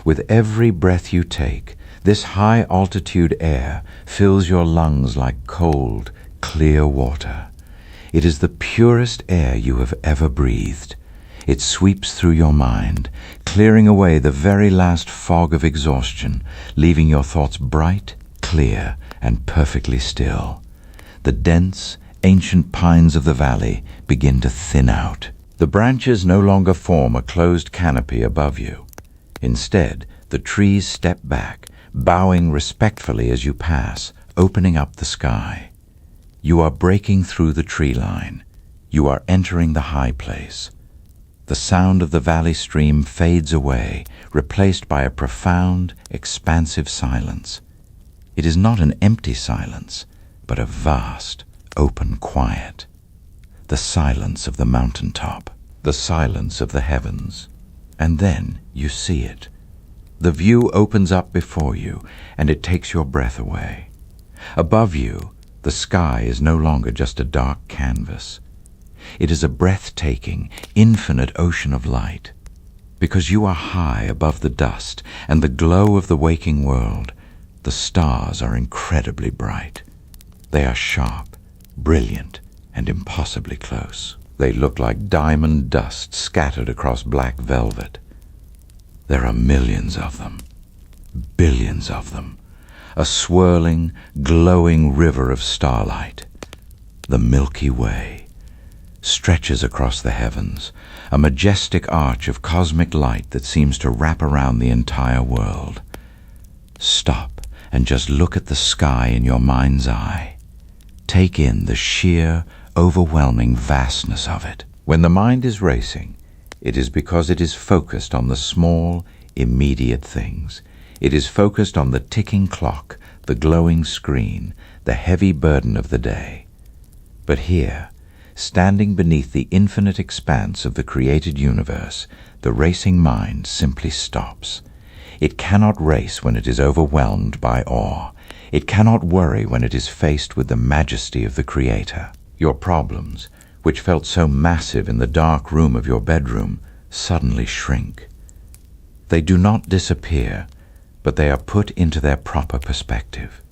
With every breath you take, this high-altitude air fills your lungs like cold, clear water. It is the purest air you have ever breathed. It sweeps through your mind, clearing away the very last fog of exhaustion, leaving your thoughts bright, clear, and perfectly still. The dense, ancient pines of the valley begin to thin out. The branches no longer form a closed canopy above you. Instead, the trees step back, bowing respectfully as you pass, opening up the sky. You are breaking through the tree line. You are entering the high place. The sound of the valley stream fades away, replaced by a profound, expansive silence. It is not an empty silence, but a vast, open quiet. The silence of the mountaintop, the silence of the heavens. And then you see it. The view opens up before you, and it takes your breath away. Above you, the sky is no longer just a dark canvas. It is a breathtaking, infinite ocean of light. Because you are high above the dust and the glow of the waking world, the stars are incredibly bright. They are sharp, brilliant, and impossibly close. They look like diamond dust scattered across black velvet. There are millions of them, billions of them, a swirling, glowing river of starlight. The Milky Way stretches across the heavens, a majestic arch of cosmic light that seems to wrap around the entire world. Stop and just look at the sky in your mind's eye. Take in the sheer, overwhelming vastness of it. When the mind is racing, it is because it is focused on the small, immediate things. It is focused on the ticking clock, the glowing screen, the heavy burden of the day. But here, standing beneath the infinite expanse of the created universe, the racing mind simply stops. It cannot race when it is overwhelmed by awe. It cannot worry when it is faced with the majesty of the Creator. Your problems, which felt so massive in the dark room of your bedroom, suddenly shrink. They do not disappear, but they are put into their proper perspective.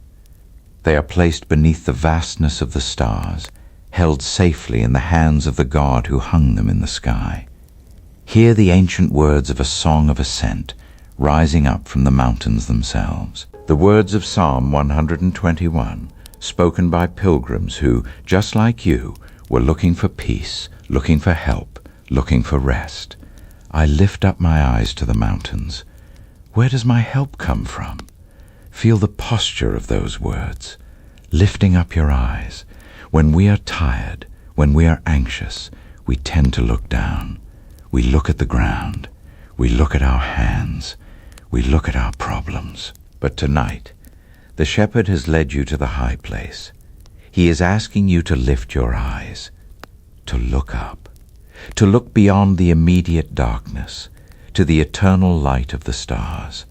They are placed beneath the vastness of the stars, held safely in the hands of the God who hung them in the sky. Hear the ancient words of a song of ascent, rising up from the mountains themselves. The words of Psalm 121, spoken by pilgrims who, just like you, were looking for peace, looking for help, looking for rest. I lift up my eyes to the mountains. Where does my help come from? Feel the posture of those words, lifting up your eyes. When we are tired, when we are anxious, we tend to look down. We look at the ground. We look at our hands. We look at our problems. But tonight, the shepherd has led you to the high place. He is asking you to lift your eyes, to look up, to look beyond the immediate darkness, to the eternal light of the stars.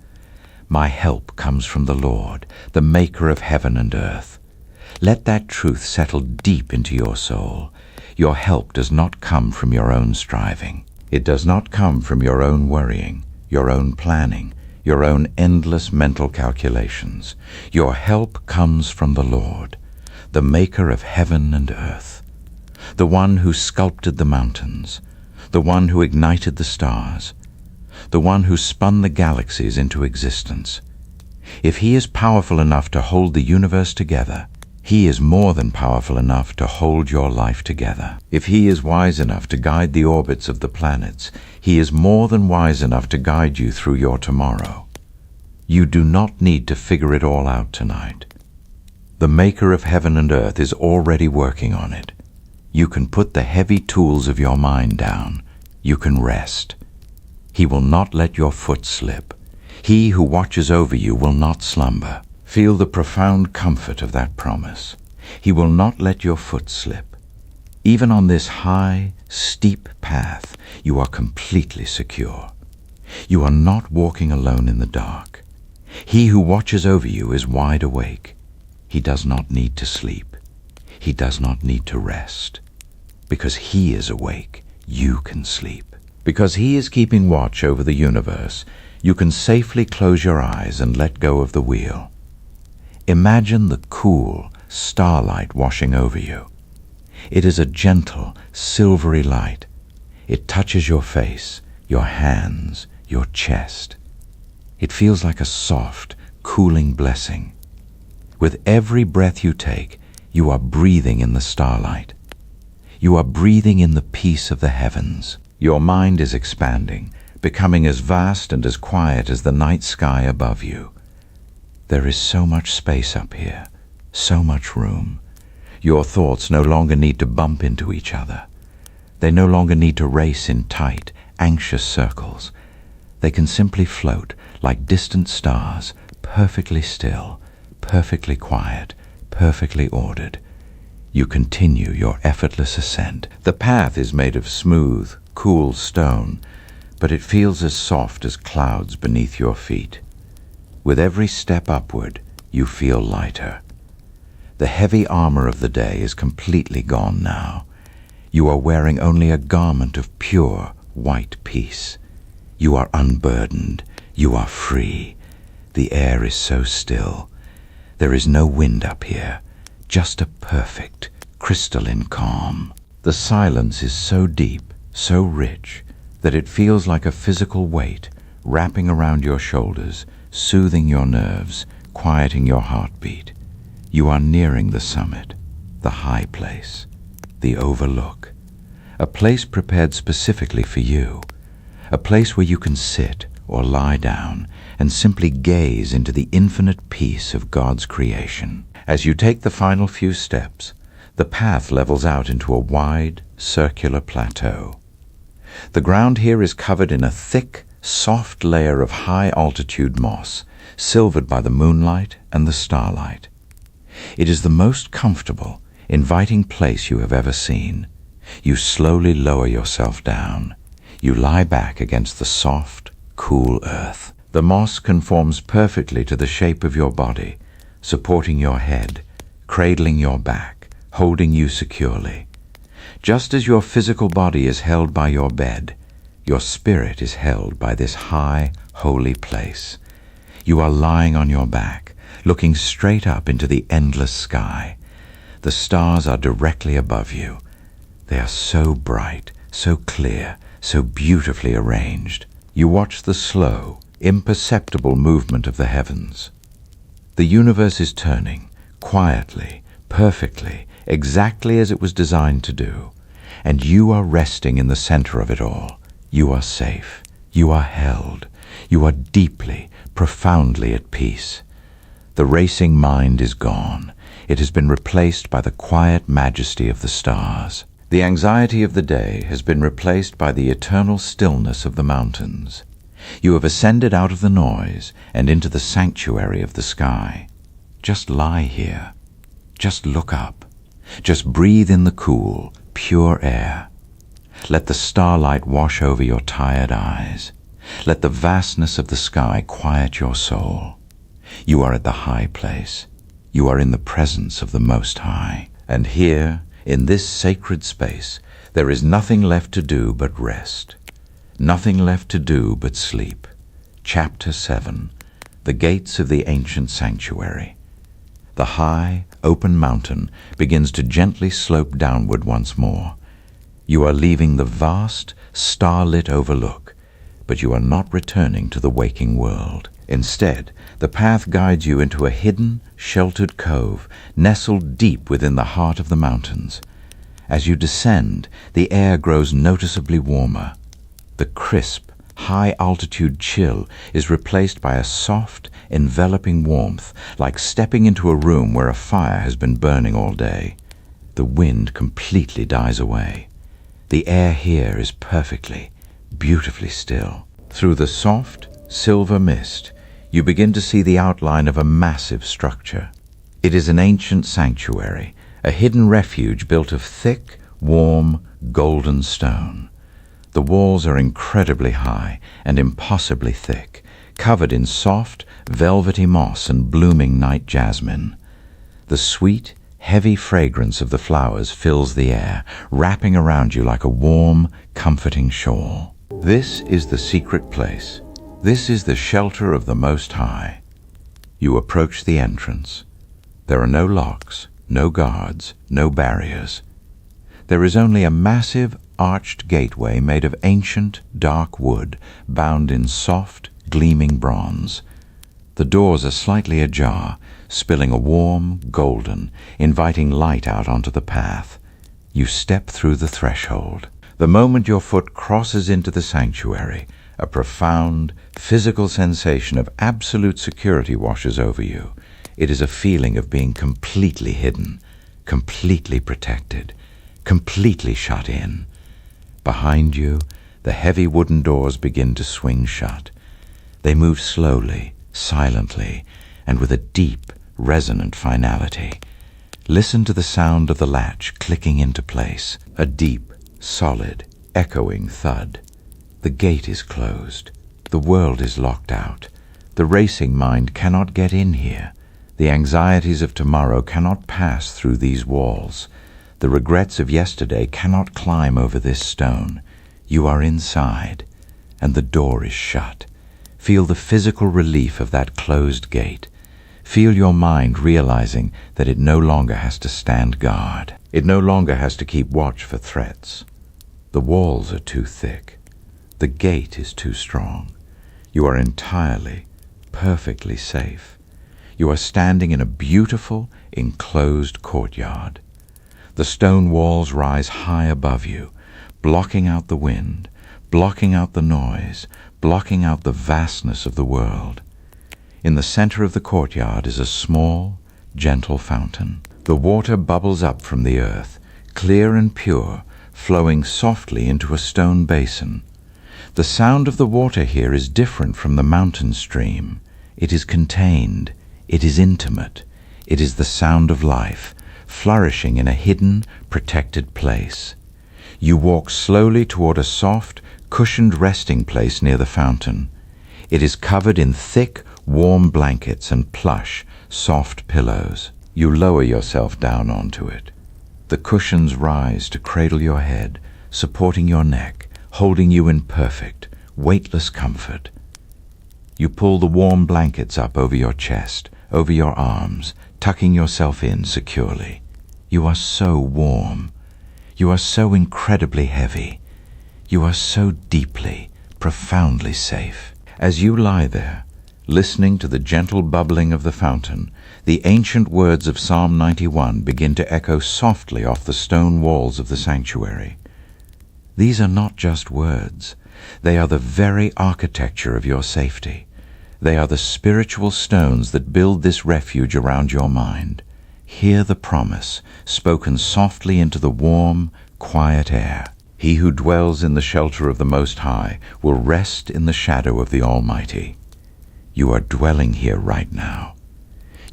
My help comes from the Lord, the maker of heaven and earth. Let that truth settle deep into your soul. Your help does not come from your own striving. It does not come from your own worrying, your own planning, your own endless mental calculations. Your help comes from the Lord, the maker of heaven and earth, the one who sculpted the mountains, the one who ignited the stars, the one who spun the galaxies into existence. If he is powerful enough to hold the universe together, he is more than powerful enough to hold your life together. If he is wise enough to guide the orbits of the planets, he is more than wise enough to guide you through your tomorrow. You do not need to figure it all out tonight. The maker of heaven and earth is already working on it. You can put the heavy tools of your mind down. You can rest. He will not let your foot slip. He who watches over you will not slumber. Feel the profound comfort of that promise. He will not let your foot slip. Even on this high, steep path, you are completely secure. You are not walking alone in the dark. He who watches over you is wide awake. He does not need to sleep. He does not need to rest. Because he is awake, you can sleep. Because he is keeping watch over the universe, you can safely close your eyes and let go of the wheel. Imagine the cool starlight washing over you. It is a gentle, silvery light. It touches your face, your hands, your chest. It feels like a soft, cooling blessing. With every breath you take, you are breathing in the starlight. You are breathing in the peace of the heavens. Your mind is expanding, becoming as vast and as quiet as the night sky above you. There is so much space up here, so much room. Your thoughts no longer need to bump into each other. They no longer need to race in tight, anxious circles. They can simply float like distant stars, perfectly still, perfectly quiet, perfectly ordered. You continue your effortless ascent. The path is made of smooth, cool stone, but it feels as soft as clouds beneath your feet. With every step upward, you feel lighter. The heavy armor of the day is completely gone now. You are wearing only a garment of pure, white peace. You are unburdened. You are free. The air is so still. There is no wind up here, just a perfect, crystalline calm. The silence is so deep, so rich, that it feels like a physical weight wrapping around your shoulders, soothing your nerves, quieting your heartbeat. You are nearing the summit, the high place, the overlook, a place prepared specifically for you, a place where you can sit or lie down and simply gaze into the infinite peace of God's creation. As you take the final few steps, the path levels out into a wide, circular plateau. The ground here is covered in a thick, soft layer of high-altitude moss, silvered by the moonlight and the starlight. It is the most comfortable, inviting place you have ever seen. You slowly lower yourself down. You lie back against the soft, cool earth. The moss conforms perfectly to the shape of your body, supporting your head, cradling your back, holding you securely. Just as your physical body is held by your bed, your spirit is held by this high, holy place. You are lying on your back, looking straight up into the endless sky. The stars are directly above you. They are so bright, so clear, so beautifully arranged. You watch the slow, imperceptible movement of the heavens. The universe is turning, quietly, perfectly, exactly as it was designed to do. And you are resting in the center of it all. You are safe. You are held. You are deeply, profoundly at peace. The racing mind is gone. It has been replaced by the quiet majesty of the stars. The anxiety of the day has been replaced by the eternal stillness of the mountains. You have ascended out of the noise and into the sanctuary of the sky. Just lie here. Just look up. Just breathe in the cool, pure air. Let the starlight wash over your tired eyes. Let the vastness of the sky quiet your soul. You are at the high place. You are in the presence of the Most High. And here, in this sacred space, there is nothing left to do but rest. Nothing left to do but sleep. Chapter 7. The Gates of the Ancient Sanctuary. The high, open mountain begins to gently slope downward once more. You are leaving the vast, starlit overlook, but you are not returning to the waking world. Instead, the path guides you into a hidden, sheltered cove nestled deep within the heart of the mountains. As you descend, the air grows noticeably warmer. The crisp, high-altitude chill is replaced by a soft, enveloping warmth, like stepping into a room where a fire has been burning all day. The wind completely dies away. The air here is perfectly, beautifully still. Through the soft, silver mist, you begin to see the outline of a massive structure. It is an ancient sanctuary, a hidden refuge built of thick, warm, golden stone. The walls are incredibly high and impossibly thick, covered in soft, velvety moss and blooming night jasmine. The sweet, heavy fragrance of the flowers fills the air, wrapping around you like a warm, comforting shawl. This is the secret place. This is the shelter of the Most High. You approach the entrance. There are no locks, no guards, no barriers. There is only a massive, arched gateway made of ancient, dark wood, bound in soft, gleaming bronze. The doors are slightly ajar, spilling a warm, golden, inviting light out onto the path. You step through the threshold. The moment your foot crosses into the sanctuary, a profound, physical sensation of absolute security washes over you. It is a feeling of being completely hidden, completely protected, completely shut in. Behind you, the heavy wooden doors begin to swing shut. They move slowly, silently, and with a deep, resonant finality. Listen to the sound of the latch clicking into place, a deep, solid, echoing thud. The gate is closed. The world is locked out. The racing mind cannot get in here. The anxieties of tomorrow cannot pass through these walls. The regrets of yesterday cannot climb over this stone. You are inside, and the door is shut. Feel the physical relief of that closed gate. Feel your mind realizing that it no longer has to stand guard. It no longer has to keep watch for threats. The walls are too thick. The gate is too strong. You are entirely, perfectly safe. You are standing in a beautiful, enclosed courtyard. The stone walls rise high above you, blocking out the wind, blocking out the noise, blocking out the vastness of the world. In the center of the courtyard is a small, gentle fountain. The water bubbles up from the earth, clear and pure, flowing softly into a stone basin. The sound of the water here is different from the mountain stream. It is contained. It is intimate. It is the sound of life, flourishing in a hidden, protected place. You walk slowly toward a soft, cushioned resting place near the fountain. It is covered in thick, warm blankets and plush, soft pillows. You lower yourself down onto it. The cushions rise to cradle your head, supporting your neck, holding you in perfect, weightless comfort. You pull the warm blankets up over your chest, over your arms, tucking yourself in securely. You are so warm. You are so incredibly heavy. You are so deeply, profoundly safe. As you lie there, listening to the gentle bubbling of the fountain, the ancient words of Psalm 91 begin to echo softly off the stone walls of the sanctuary. These are not just words. They are the very architecture of your safety. They are the spiritual stones that build this refuge around your mind. Hear the promise, spoken softly into the warm, quiet air. He who dwells in the shelter of the Most High will rest in the shadow of the Almighty. You are dwelling here right now.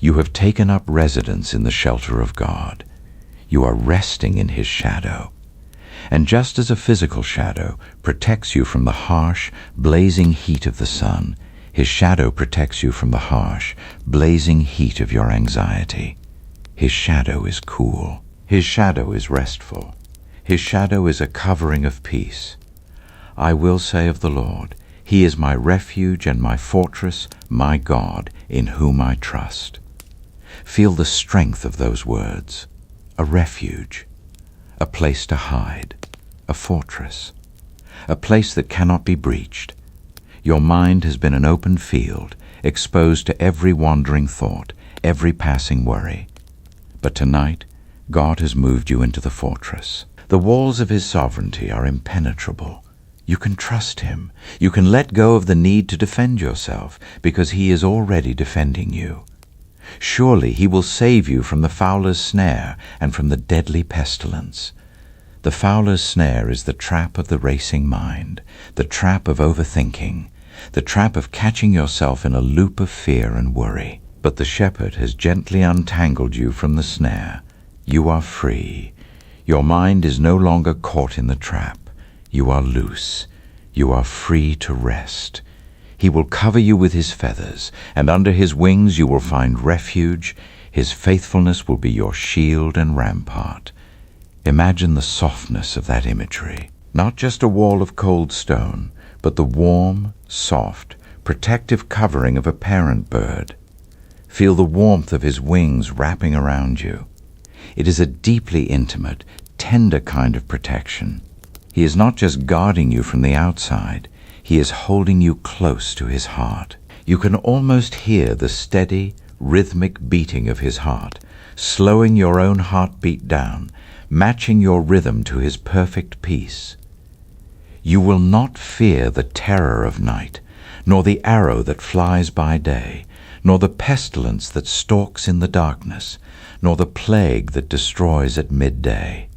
You have taken up residence in the shelter of God. You are resting in His shadow. And just as a physical shadow protects you from the harsh, blazing heat of the sun, His shadow protects you from the harsh, blazing heat of your anxiety. His shadow is cool. His shadow is restful. His shadow is a covering of peace. I will say of the Lord, He is my refuge and my fortress, my God, in whom I trust. Feel the strength of those words. A refuge, a place to hide, a fortress, a place that cannot be breached. Your mind has been an open field, exposed to every wandering thought, every passing worry. But tonight, God has moved you into the fortress. The walls of His sovereignty are impenetrable. You can trust Him. You can let go of the need to defend yourself, because He is already defending you. Surely He will save you from the fowler's snare and from the deadly pestilence. The fowler's snare is the trap of the racing mind, the trap of overthinking, the trap of catching yourself in a loop of fear and worry. But the shepherd has gently untangled you from the snare. You are free. Your mind is no longer caught in the trap. You are loose. You are free to rest. He will cover you with his feathers, and under his wings you will find refuge. His faithfulness will be your shield and rampart. Imagine the softness of that imagery. Not just a wall of cold stone, but the warm, soft, protective covering of a parent bird. Feel the warmth of his wings wrapping around you. It is a deeply intimate, tender kind of protection. He is not just guarding you from the outside, he is holding you close to his heart. You can almost hear the steady, rhythmic beating of his heart, slowing your own heartbeat down, matching your rhythm to his perfect peace. You will not fear the terror of night, nor the arrow that flies by day, nor the pestilence that stalks in the darkness, nor the plague that destroys at midday.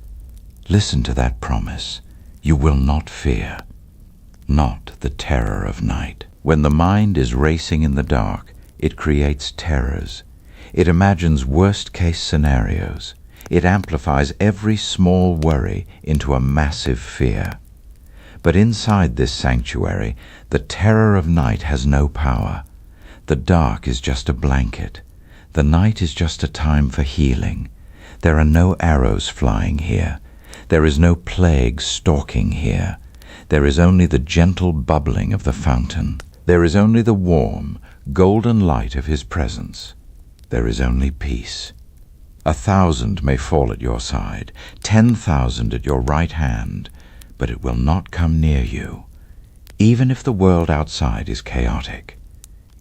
Listen to that promise. You will not fear, not the terror of night. When the mind is racing in the dark, it creates terrors. It imagines worst-case scenarios. It amplifies every small worry into a massive fear. But inside this sanctuary, the terror of night has no power. The dark is just a blanket. The night is just a time for healing. There are no arrows flying here. There is no plague stalking here. There is only the gentle bubbling of the fountain. There is only the warm, golden light of his presence. There is only peace. 1,000 may fall at your side, 10,000 at your right hand, but it will not come near you. Even if the world outside is chaotic,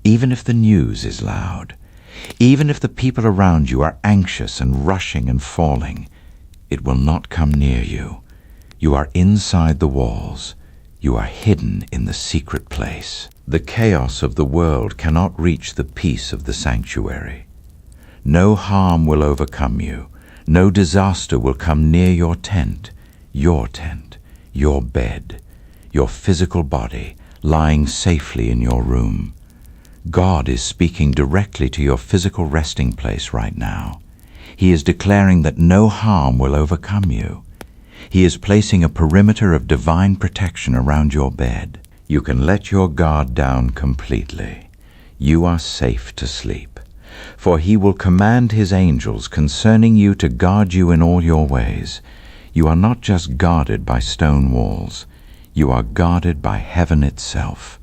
even if the news is loud, even if the people around you are anxious and rushing and falling, it will not come near you. You are inside the walls. You are hidden in the secret place. The chaos of the world cannot reach the peace of the sanctuary. No harm will overcome you. No disaster will come near your tent, your bed, your physical body lying safely in your room. God is speaking directly to your physical resting place right now. He is declaring that no harm will overcome you. He is placing a perimeter of divine protection around your bed. You can let your guard down completely. You are safe to sleep, for he will command his angels concerning you to guard you in all your ways. You are not just guarded by stone walls. You are guarded by heaven itself.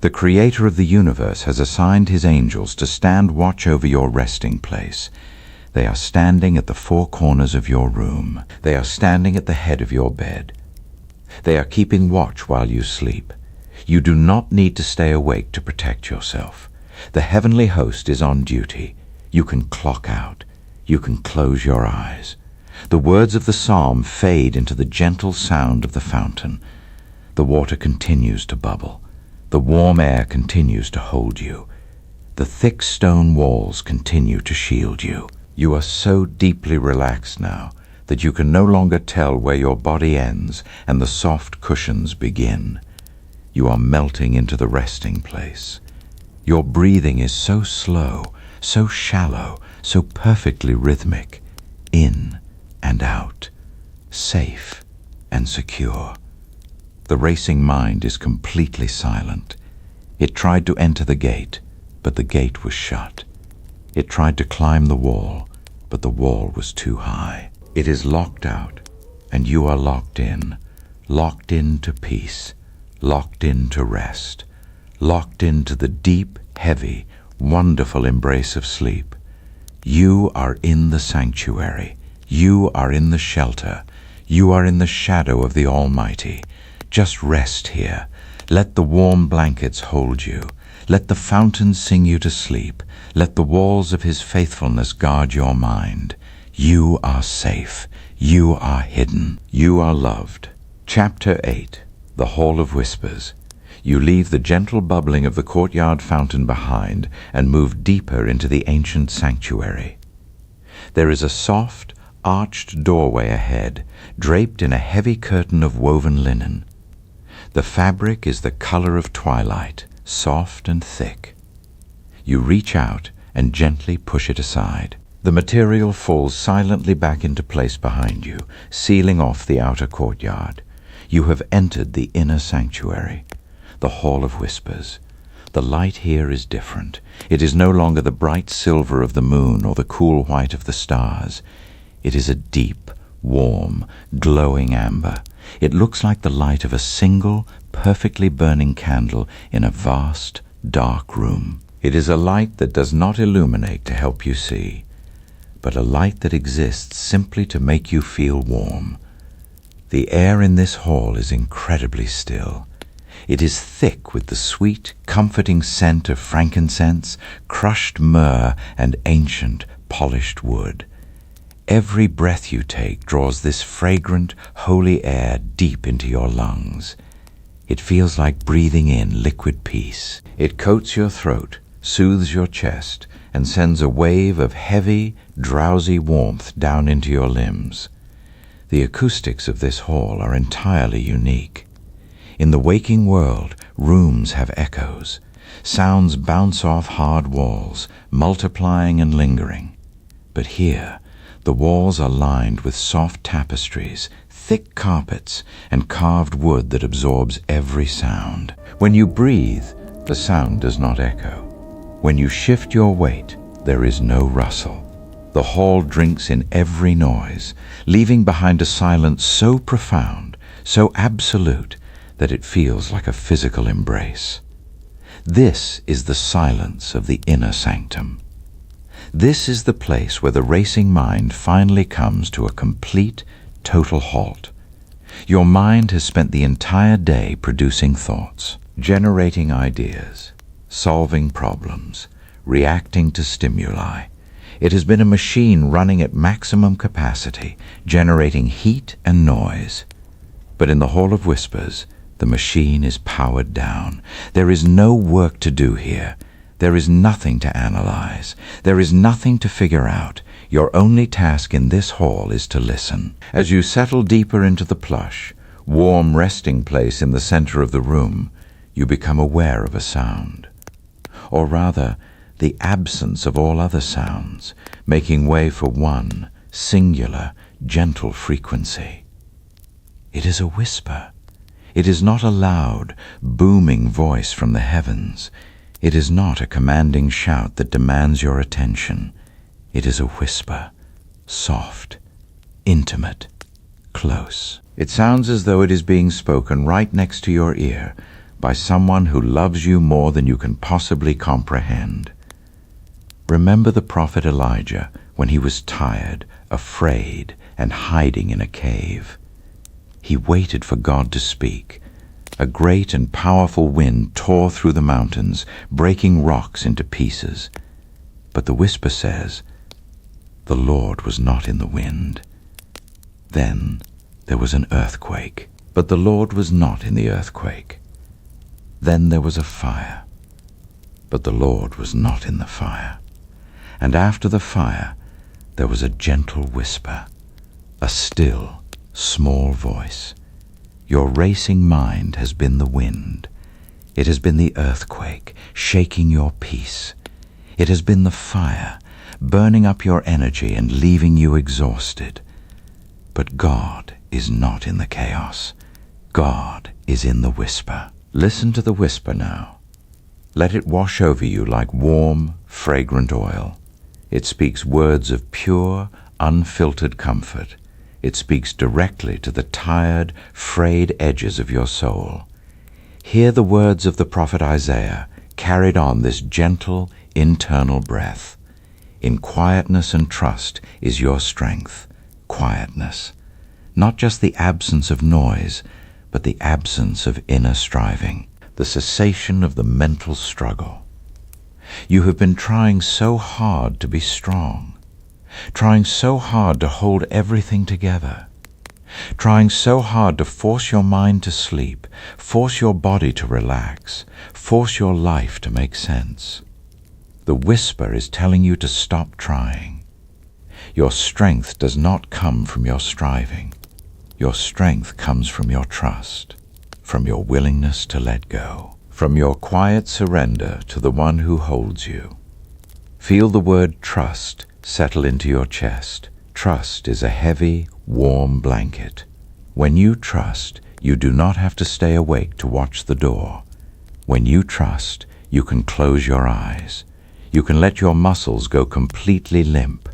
The Creator of the universe has assigned his angels to stand watch over your resting place. They are standing at the four corners of your room. They are standing at the head of your bed. They are keeping watch while you sleep. You do not need to stay awake to protect yourself. The heavenly host is on duty. You can clock out. You can close your eyes. The words of the psalm fade into the gentle sound of the fountain. The water continues to bubble. The warm air continues to hold you. The thick stone walls continue to shield you. You are so deeply relaxed now that you can no longer tell where your body ends and the soft cushions begin. You are melting into the resting place. Your breathing is so slow, so shallow, so perfectly rhythmic, in and out, safe and secure. The racing mind is completely silent. It tried to enter the gate, but the gate was shut. It tried to climb the wall, but the wall was too high. It is locked out, and you are locked into peace, locked into rest, locked into the deep, heavy, wonderful embrace of sleep. You are in the sanctuary. You are in the shelter. You are in the shadow of the Almighty. Just rest here. Let the warm blankets hold you. Let the fountain sing you to sleep. Let the walls of his faithfulness guard your mind. You are safe. You are hidden. You are loved. Chapter 8. The Hall of Whispers. You leave the gentle bubbling of the courtyard fountain behind and move deeper into the ancient sanctuary. There is a soft, arched doorway ahead, draped in a heavy curtain of woven linen. The fabric is the color of twilight, soft and thick. You reach out and gently push it aside. The material falls silently back into place behind you, sealing off the outer courtyard. You have entered the inner sanctuary, the Hall of Whispers. The light here is different. It is no longer the bright silver of the moon or the cool white of the stars. It is a deep, warm, glowing amber. It looks like the light of a single, perfectly burning candle in a vast, dark room. It is a light that does not illuminate to help you see, but a light that exists simply to make you feel warm. The air in this hall is incredibly still. It is thick with the sweet, comforting scent of frankincense, crushed myrrh, and ancient, polished wood. Every breath you take draws this fragrant, holy air deep into your lungs. It feels like breathing in liquid peace. It coats your throat, soothes your chest, and sends a wave of heavy, drowsy warmth down into your limbs. The acoustics of this hall are entirely unique. In the waking world, rooms have echoes. Sounds bounce off hard walls, multiplying and lingering. But here, the walls are lined with soft tapestries, thick carpets, and carved wood that absorbs every sound. When you breathe, the sound does not echo. When you shift your weight, there is no rustle. The hall drinks in every noise, leaving behind a silence so profound, so absolute, that it feels like a physical embrace. This is the silence of the inner sanctum. This is the place where the racing mind finally comes to a complete, total halt. Your mind has spent the entire day producing thoughts, generating ideas, solving problems, reacting to stimuli. It has been a machine running at maximum capacity, generating heat and noise. But in the Hall of Whispers, the machine is powered down. There is no work to do here. There is nothing to analyze. There is nothing to figure out. Your only task in this hall is to listen. As you settle deeper into the plush, warm resting place in the center of the room, you become aware of a sound. Or rather, the absence of all other sounds, making way for one singular, gentle frequency. It is a whisper. It is not a loud, booming voice from the heavens. It is not a commanding shout that demands your attention. It is a whisper, soft, intimate, close. It sounds as though it is being spoken right next to your ear by someone who loves you more than you can possibly comprehend. Remember the prophet Elijah when he was tired, afraid, and hiding in a cave. He waited for God to speak. A great and powerful wind tore through the mountains, breaking rocks into pieces. But the whisper says, "The Lord was not in the wind." Then there was an earthquake, but the Lord was not in the earthquake. Then there was a fire, but the Lord was not in the fire. And after the fire, there was a gentle whisper, a still, small voice. Your racing mind has been the wind. It has been the earthquake, shaking your peace. It has been the fire, burning up your energy and leaving you exhausted. But God is not in the chaos. God is in the whisper. Listen to the whisper now. Let it wash over you like warm, fragrant oil. It speaks words of pure, unfiltered comfort. It speaks directly to the tired, frayed edges of your soul. Hear the words of the prophet Isaiah carried on this gentle, internal breath. In quietness and trust is your strength. Quietness. Not just the absence of noise, but the absence of inner striving, the cessation of the mental struggle. You have been trying so hard to be strong, trying so hard to hold everything together, trying so hard to force your mind to sleep, force your body to relax, force your life to make sense. The whisper is telling you to stop trying. Your strength does not come from your striving. Your strength comes from your trust, from your willingness to let go, from your quiet surrender to the one who holds you. Feel the word trust settle into your chest. Trust is a heavy, warm blanket. When you trust, you do not have to stay awake to watch the door. When you trust, you can close your eyes. You can let your muscles go completely limp.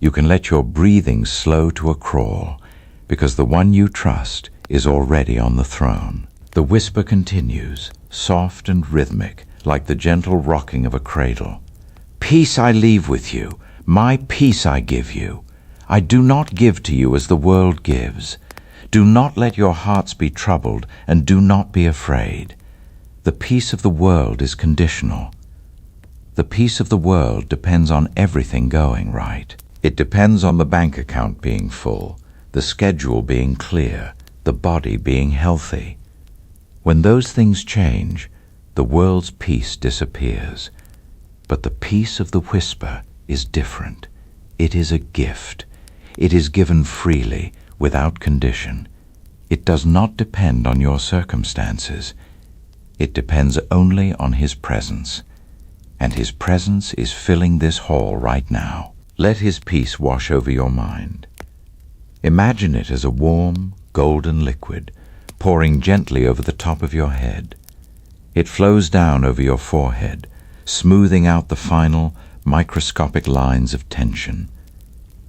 You can let your breathing slow to a crawl, because the one you trust is already on the throne. The whisper continues, soft and rhythmic, like the gentle rocking of a cradle. Peace I leave with you, my peace I give you. I do not give to you as the world gives. Do not let your hearts be troubled, and do not be afraid. The peace of the world is conditional. The peace of the world depends on everything going right. It depends on the bank account being full, the schedule being clear, the body being healthy. When those things change, the world's peace disappears. But the peace of the whisper is different. It is a gift. It is given freely, without condition. It does not depend on your circumstances. It depends only on His presence. And His presence is filling this hall right now. Let His peace wash over your mind. Imagine it as a warm, golden liquid pouring gently over the top of your head. It flows down over your forehead, smoothing out the final, microscopic lines of tension.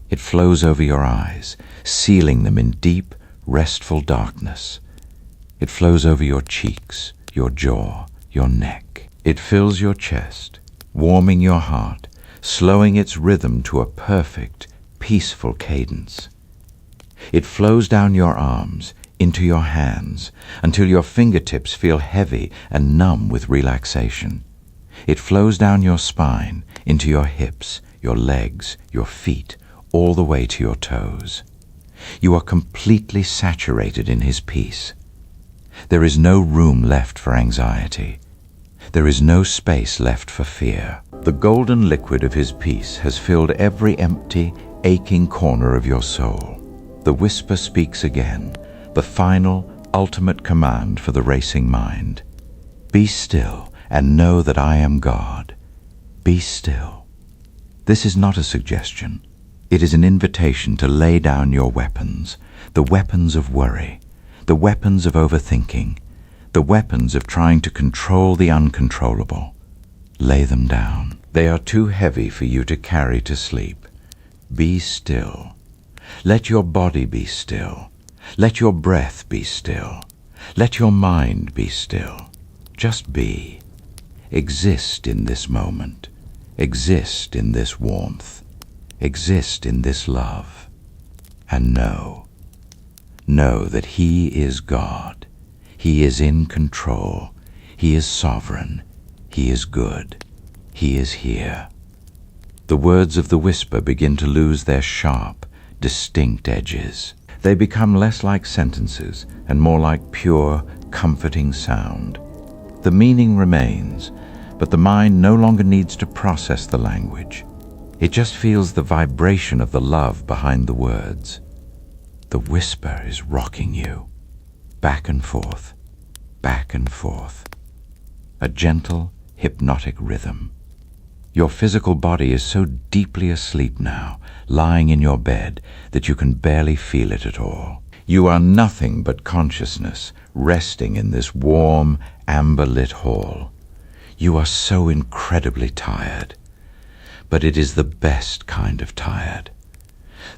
It flows over your eyes, sealing them in deep, restful darkness. It flows over your cheeks, your jaw, your neck. It fills your chest, warming your heart, slowing its rhythm to a perfect, peaceful cadence. It flows down your arms, into your hands, until your fingertips feel heavy and numb with relaxation. It flows down your spine, into your hips, your legs, your feet, all the way to your toes. You are completely saturated in His peace. There is no room left for anxiety. There is no space left for fear. The golden liquid of His peace has filled every empty, aching corner of your soul. The whisper speaks again, the final, ultimate command for the racing mind. Be still and know that I am God. Be still. This is not a suggestion. It is an invitation to lay down your weapons, the weapons of worry, the weapons of overthinking, the weapons of trying to control the uncontrollable. Lay them down. They are too heavy for you to carry to sleep. Be still. Let your body be still. Let your breath be still. Let your mind be still. Just be. Exist in this moment. Exist in this warmth. Exist in this love. And know that He is God. He is in control. He is sovereign. He is good. He is here. The words of the whisper begin to lose their sharp, distinct edges. They become less like sentences and more like pure, comforting sound. The meaning remains, but the mind no longer needs to process the language. It just feels the vibration of the love behind the words. The whisper is rocking you, back and forth, back and forth. A gentle, hypnotic rhythm. Your physical body is so deeply asleep now, lying in your bed, that you can barely feel it at all. You are nothing but consciousness, resting in this warm, amber-lit hall. You are so incredibly tired. But it is the best kind of tired.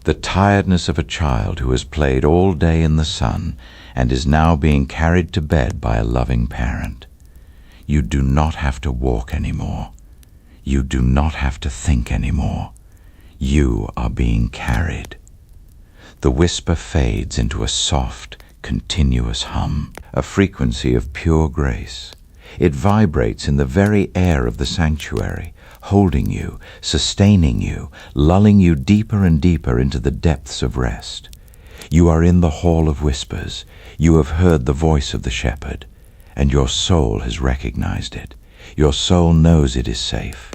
The tiredness of a child who has played all day in the sun and is now being carried to bed by a loving parent. You do not have to walk anymore. You do not have to think anymore. You are being carried. The whisper fades into a soft, continuous hum, a frequency of pure grace. It vibrates in the very air of the sanctuary, holding you, sustaining you, lulling you deeper and deeper into the depths of rest. You are in the hall of whispers. You have heard the voice of the shepherd, and your soul has recognized it. Your soul knows it is safe.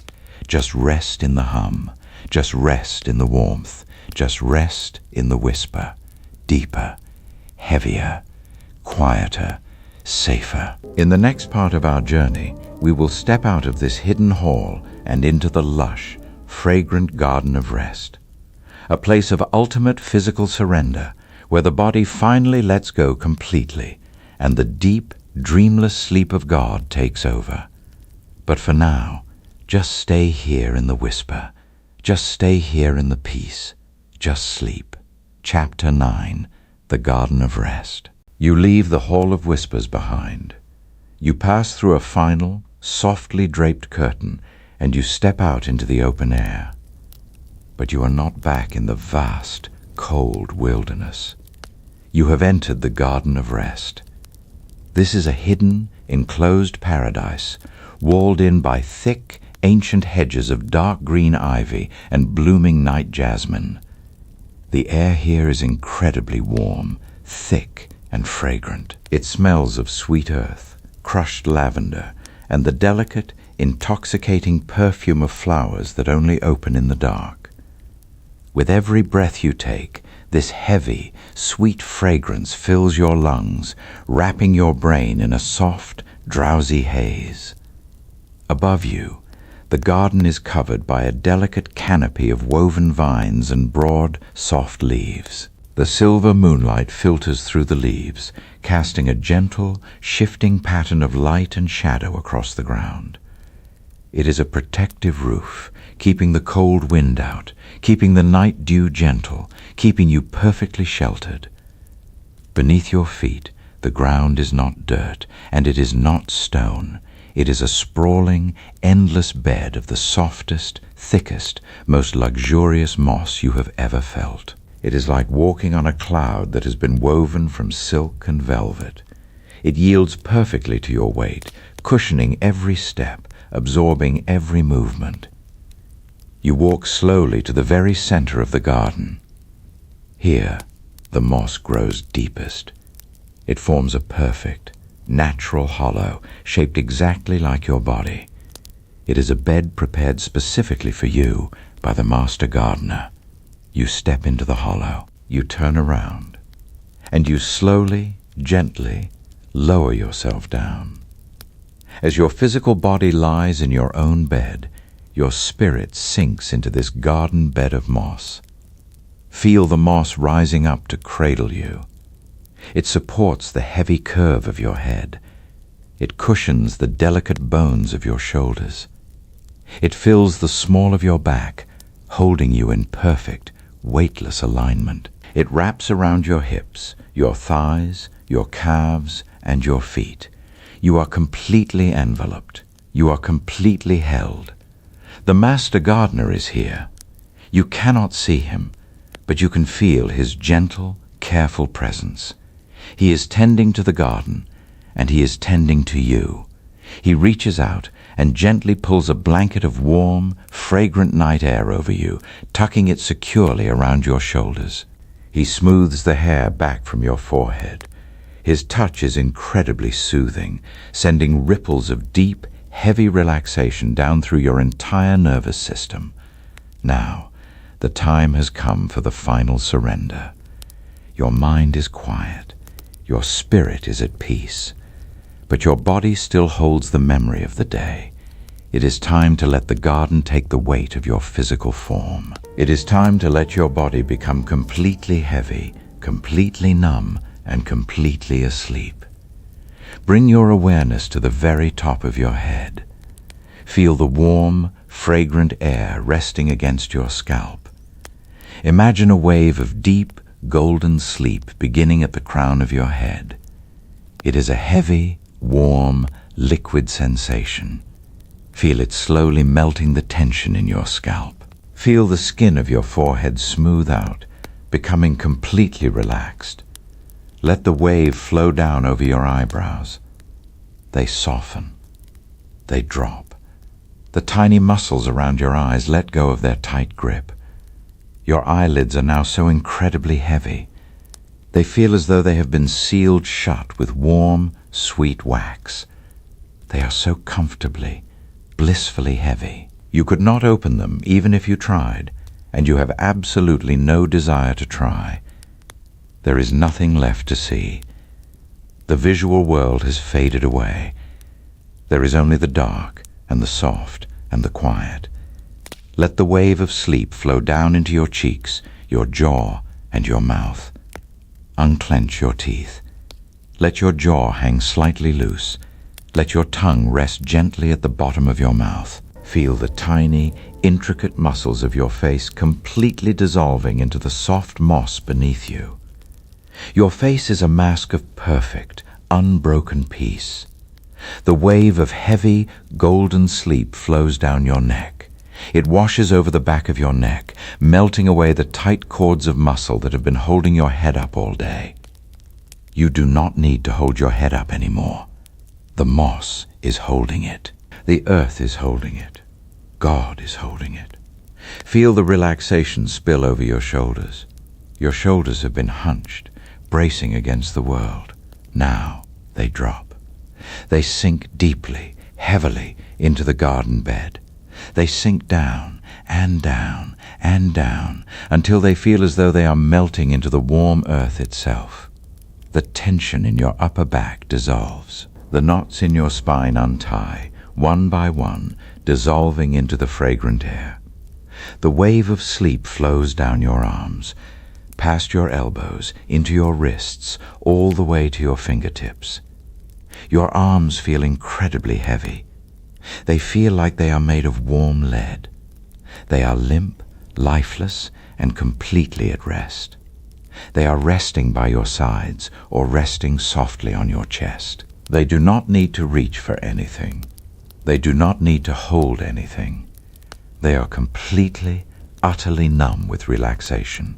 Just rest in the hum. Just rest in the warmth. Just rest in the whisper. Deeper, heavier, quieter, safer. In the next part of our journey, we will step out of this hidden hall and into the lush, fragrant garden of rest. A place of ultimate physical surrender, where the body finally lets go completely, and the deep, dreamless sleep of God takes over. But for now, just stay here in the whisper. Just stay here in the peace. Just sleep. Chapter 9, The Garden of Rest. You leave the Hall of Whispers behind. You pass through a final, softly draped curtain, and you step out into the open air. But you are not back in the vast, cold wilderness. You have entered the Garden of Rest. This is a hidden, enclosed paradise, walled in by thick, ancient hedges of dark green ivy and blooming night jasmine. The air here is incredibly warm, thick, and fragrant. It smells of sweet earth, crushed lavender, and the delicate, intoxicating perfume of flowers that only open in the dark. With every breath you take, this heavy, sweet fragrance fills your lungs, wrapping your brain in a soft, drowsy haze. Above you, the garden is covered by a delicate canopy of woven vines and broad, soft leaves. The silver moonlight filters through the leaves, casting a gentle, shifting pattern of light and shadow across the ground. It is a protective roof, keeping the cold wind out, keeping the night dew gentle, keeping you perfectly sheltered. Beneath your feet, the ground is not dirt, and it is not stone. It is a sprawling, endless bed of the softest, thickest, most luxurious moss you have ever felt. It is like walking on a cloud that has been woven from silk and velvet. It yields perfectly to your weight, cushioning every step, absorbing every movement. You walk slowly to the very center of the garden. Here, the moss grows deepest. It forms a perfect, natural hollow, shaped exactly like your body. It is a bed prepared specifically for you by the master gardener. You step into the hollow, you turn around, and you slowly, gently lower yourself down. As your physical body lies in your own bed, your spirit sinks into this garden bed of moss. Feel the moss rising up to cradle you. It supports the heavy curve of your head. It cushions the delicate bones of your shoulders. It fills the small of your back, holding you in perfect, weightless alignment. It wraps around your hips, your thighs, your calves, and your feet. You are completely enveloped. You are completely held. The master gardener is here. You cannot see him, but you can feel his gentle, careful presence. He is tending to the garden, and he is tending to you. He reaches out and gently pulls a blanket of warm, fragrant night air over you, tucking it securely around your shoulders. He smooths the hair back from your forehead. His touch is incredibly soothing, sending ripples of deep, heavy relaxation down through your entire nervous system. Now, the time has come for the final surrender. Your mind is quiet. Your spirit is at peace, but your body still holds the memory of the day. It is time to let the garden take the weight of your physical form. It is time to let your body become completely heavy, completely numb, and completely asleep. Bring your awareness to the very top of your head. Feel the warm, fragrant air resting against your scalp. Imagine a wave of deep, golden sleep beginning at the crown of your head. It is a heavy, warm, liquid sensation. Feel it slowly melting the tension in your scalp. Feel the skin of your forehead smooth out, becoming completely relaxed. Let the wave flow down over your eyebrows. They soften. They drop. The tiny muscles around your eyes let go of their tight grip. Your eyelids are now so incredibly heavy. They feel as though they have been sealed shut with warm, sweet wax. They are so comfortably, blissfully heavy. You could not open them even if you tried, and you have absolutely no desire to try. There is nothing left to see. The visual world has faded away. There is only the dark and the soft and the quiet. Let the wave of sleep flow down into your cheeks, your jaw, and your mouth. Unclench your teeth. Let your jaw hang slightly loose. Let your tongue rest gently at the bottom of your mouth. Feel the tiny, intricate muscles of your face completely dissolving into the soft moss beneath you. Your face is a mask of perfect, unbroken peace. The wave of heavy, golden sleep flows down your neck. It washes over the back of your neck, melting away the tight cords of muscle that have been holding your head up all day. You do not need to hold your head up anymore. The moss is holding it. The earth is holding it. God is holding it. Feel the relaxation spill over your shoulders. Your shoulders have been hunched, bracing against the world. Now they drop. They sink deeply, heavily into the garden bed. They sink down and down and down until they feel as though they are melting into the warm earth itself. The tension in your upper back dissolves. The knots in your spine untie, one by one, dissolving into the fragrant air. The wave of sleep flows down your arms, past your elbows, into your wrists, all the way to your fingertips. Your arms feel incredibly heavy. They feel like they are made of warm lead. They are limp, lifeless, and completely at rest. They are resting by your sides or resting softly on your chest. They do not need to reach for anything. They do not need to hold anything. They are completely, utterly numb with relaxation.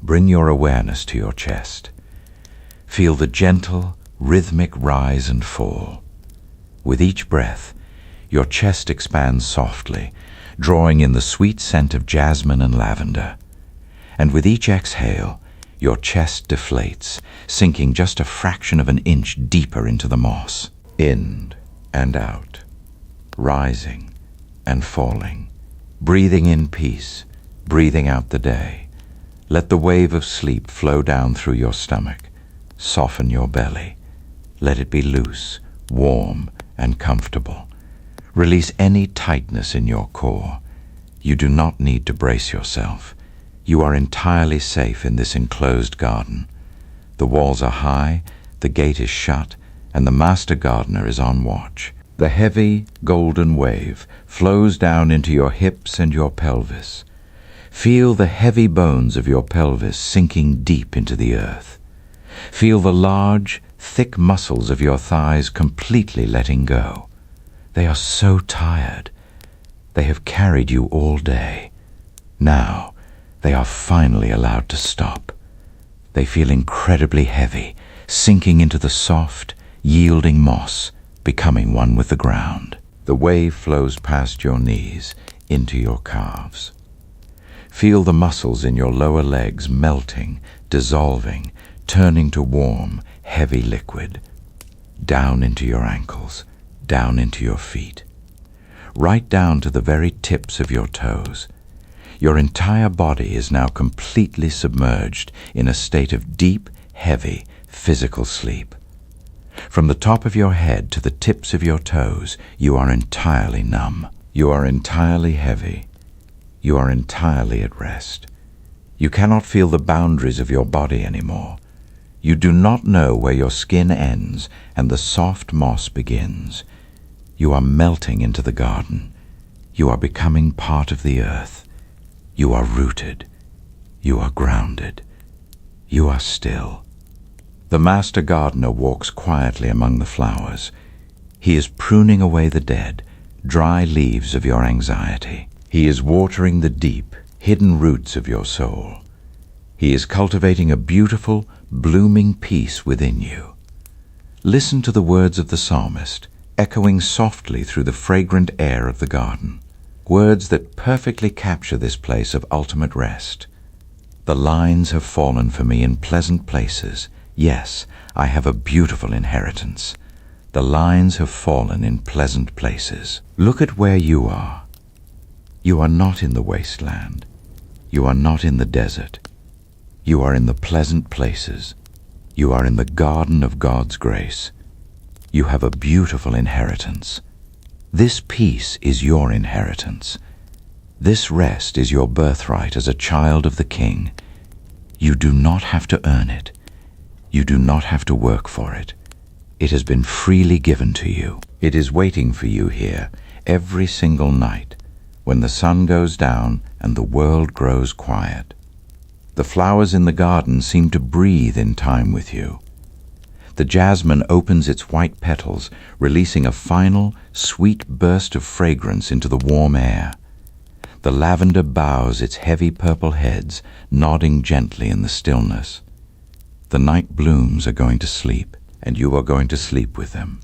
Bring your awareness to your chest. Feel the gentle, rhythmic rise and fall. With each breath, your chest expands softly, drawing in the sweet scent of jasmine and lavender. And with each exhale, your chest deflates, sinking just a fraction of an inch deeper into the moss. In and out, rising and falling, breathing in peace, breathing out the day. Let the wave of sleep flow down through your stomach. Soften your belly. Let it be loose, warm, and comfortable. Release any tightness in your core. You do not need to brace yourself. You are entirely safe in this enclosed garden. The walls are high, the gate is shut, and the master gardener is on watch. The heavy, golden wave flows down into your hips and your pelvis. Feel the heavy bones of your pelvis sinking deep into the earth. Feel the large, thick muscles of your thighs completely letting go. They are so tired. They have carried you all day. Now, they are finally allowed to stop. They feel incredibly heavy, sinking into the soft, yielding moss, becoming one with the ground. The wave flows past your knees, into your calves. Feel the muscles in your lower legs melting, dissolving, turning to warm, heavy liquid. Down into your ankles, down into your feet. Right down to the very tips of your toes. Your entire body is now completely submerged in a state of deep, heavy, physical sleep. From the top of your head to the tips of your toes, you are entirely numb. You are entirely heavy. You are entirely at rest. You cannot feel the boundaries of your body anymore. You do not know where your skin ends and the soft moss begins. You are melting into the garden. You are becoming part of the earth. You are rooted. You are grounded. You are still. The master gardener walks quietly among the flowers. He is pruning away the dead, dry leaves of your anxiety. He is watering the deep, hidden roots of your soul. He is cultivating a beautiful, blooming peace within you. Listen to the words of the psalmist, echoing softly through the fragrant air of the garden. Words that perfectly capture this place of ultimate rest. The lines have fallen for me in pleasant places. Yes, I have a beautiful inheritance. The lines have fallen in pleasant places. Look at where you are. You are not in the wasteland. You are not in the desert. You are in the pleasant places. You are in the garden of God's grace. You have a beautiful inheritance. This peace is your inheritance. This rest is your birthright as a child of the King. You do not have to earn it. You do not have to work for it. It has been freely given to you. It is waiting for you here every single night when the sun goes down and the world grows quiet. The flowers in the garden seem to breathe in time with you. The jasmine opens its white petals, releasing a final, sweet burst of fragrance into the warm air. The lavender bows its heavy purple heads, nodding gently in the stillness. The night blooms are going to sleep, and you are going to sleep with them.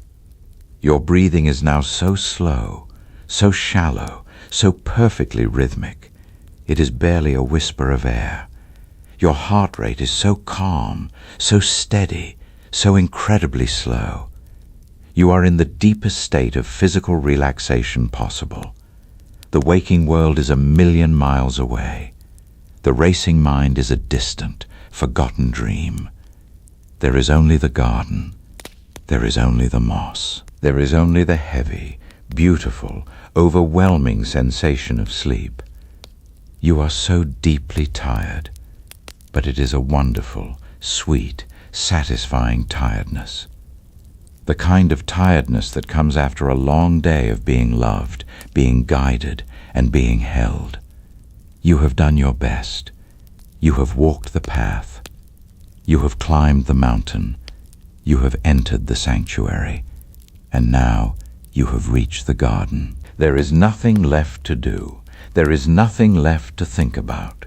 Your breathing is now so slow, so shallow, so perfectly rhythmic. It is barely a whisper of air. Your heart rate is so calm, so steady, so incredibly slow. You are in the deepest state of physical relaxation possible. The waking world is 1,000,000 miles away. The racing mind is a distant, forgotten dream. There is only the garden. There is only the moss. There is only the heavy, beautiful, overwhelming sensation of sleep. You are so deeply tired, but it is a wonderful, sweet, satisfying tiredness. The kind of tiredness that comes after a long day of being loved, being guided, and being held. You have done your best. You have walked the path. You have climbed the mountain. You have entered the sanctuary. And now you have reached the garden. There is nothing left to do. There is nothing left to think about.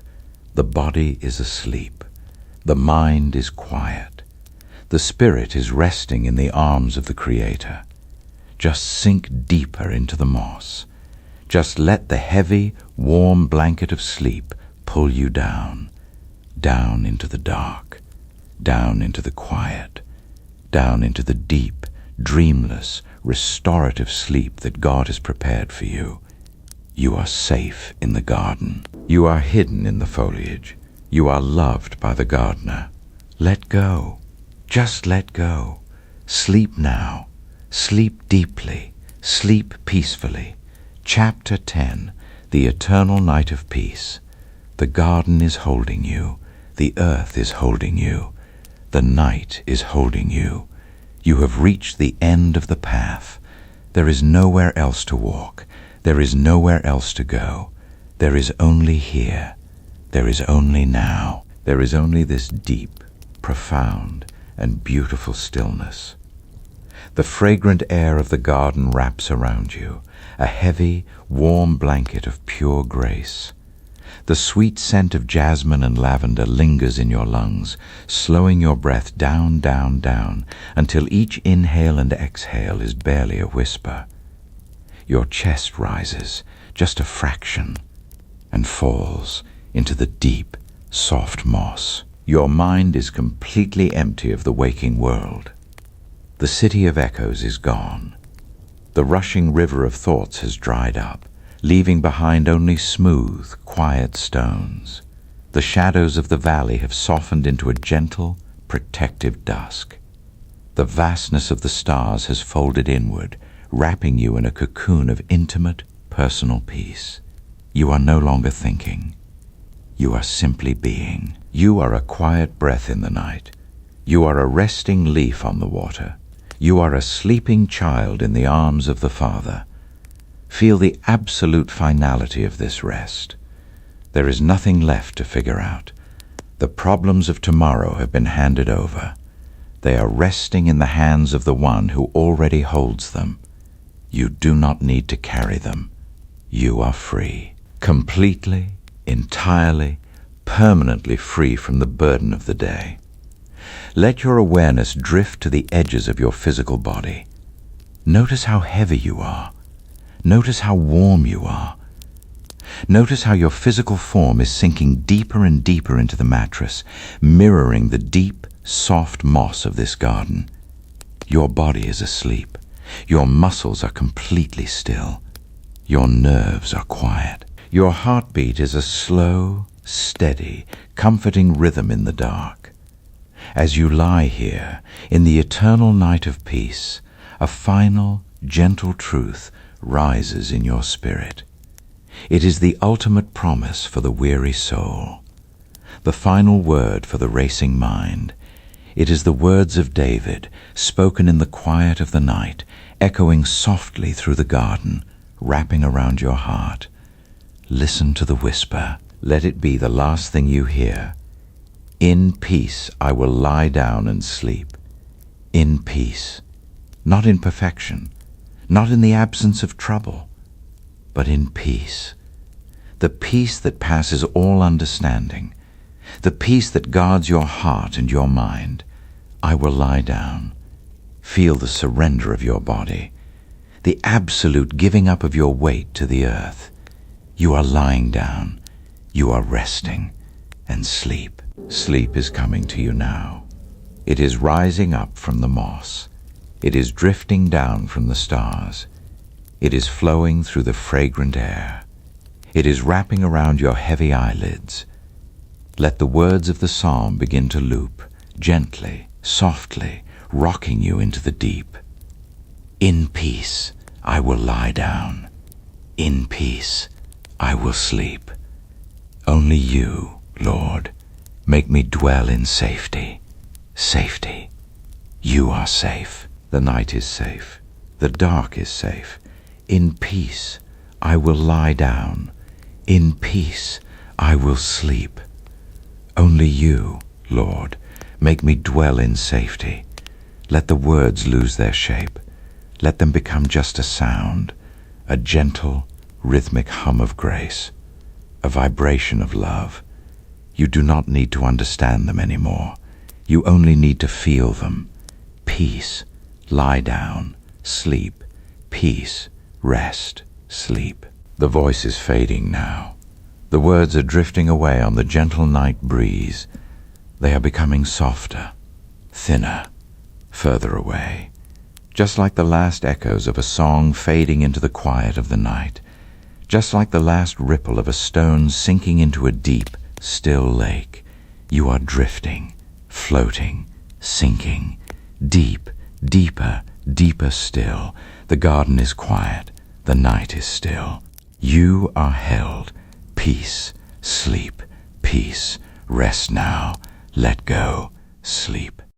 The body is asleep. The mind is quiet. The spirit is resting in the arms of the Creator. Just sink deeper into the moss. Just let the heavy, warm blanket of sleep pull you down, down into the dark, down into the quiet, down into the deep, dreamless, restorative sleep that God has prepared for you. You are safe in the garden. You are hidden in the foliage. You are loved by the gardener. Let go. Just let go. Sleep now. Sleep deeply. Sleep peacefully. Chapter 10. The Eternal Night of Peace. The garden is holding you. The earth is holding you. The night is holding you. You have reached the end of the path. There is nowhere else to walk. There is nowhere else to go. There is only here. There is only now. There is only this deep, profound, and beautiful stillness. The fragrant air of the garden wraps around you, a heavy, warm blanket of pure grace. The sweet scent of jasmine and lavender lingers in your lungs, slowing your breath down, down, down, until each inhale and exhale is barely a whisper. Your chest rises, just a fraction, and falls into the deep, soft moss. Your mind is completely empty of the waking world. The city of echoes is gone. The rushing river of thoughts has dried up, leaving behind only smooth, quiet stones. The shadows of the valley have softened into a gentle, protective dusk. The vastness of the stars has folded inward, wrapping you in a cocoon of intimate, personal peace. You are no longer thinking. You are simply being. You are a quiet breath in the night. You are a resting leaf on the water. You are a sleeping child in the arms of the Father. Feel the absolute finality of this rest. There is nothing left to figure out. The problems of tomorrow have been handed over. They are resting in the hands of the one who already holds them. You do not need to carry them. You are free. Completely, entirely, permanently free from the burden of the day. Let your awareness drift to the edges of your physical body. Notice how heavy you are. Notice how warm you are. Notice how your physical form is sinking deeper and deeper into the mattress, mirroring the deep, soft moss of this garden. Your body is asleep. Your muscles are completely still. Your nerves are quiet. Your heartbeat is a slow, steady, comforting rhythm in the dark. As you lie here, in the eternal night of peace, a final, gentle truth rises in your spirit. It is the ultimate promise for the weary soul, the final word for the racing mind. It is the words of David, spoken in the quiet of the night, echoing softly through the garden, wrapping around your heart. Listen to the whisper. Let it be the last thing you hear. In peace I will lie down and sleep. In peace. Not in perfection, not in the absence of trouble, but in peace. The peace that passes all understanding. The peace that guards your heart and your mind. I will lie down. Feel the surrender of your body, the absolute giving up of your weight to the earth. You are lying down. You are resting. And sleep. Sleep is coming to you now. It is rising up from the moss. It is drifting down from the stars. It is flowing through the fragrant air. It is wrapping around your heavy eyelids. Let the words of the psalm begin to loop, gently, softly, rocking you into the deep. In peace I will lie down. In peace I will sleep. Only you, Lord, make me dwell in safety. Safety. You are safe. The night is safe. The dark is safe. In peace I will lie down. In peace I will sleep. Only you, Lord, make me dwell in safety. Let the words lose their shape. Let them become just a sound, a gentle, rhythmic hum of grace, a vibration of love. You do not need to understand them anymore. You only need to feel them. Peace, lie down, sleep, peace, rest, sleep. The voice is fading now. The words are drifting away on the gentle night breeze. They are becoming softer, thinner, further away, just like the last echoes of a song fading into the quiet of the night, just like the last ripple of a stone sinking into a deep, still lake. You are drifting, floating, sinking, deep, deeper, deeper still. The garden is quiet, the night is still. You are held. Peace, sleep, peace, rest now, let go, sleep.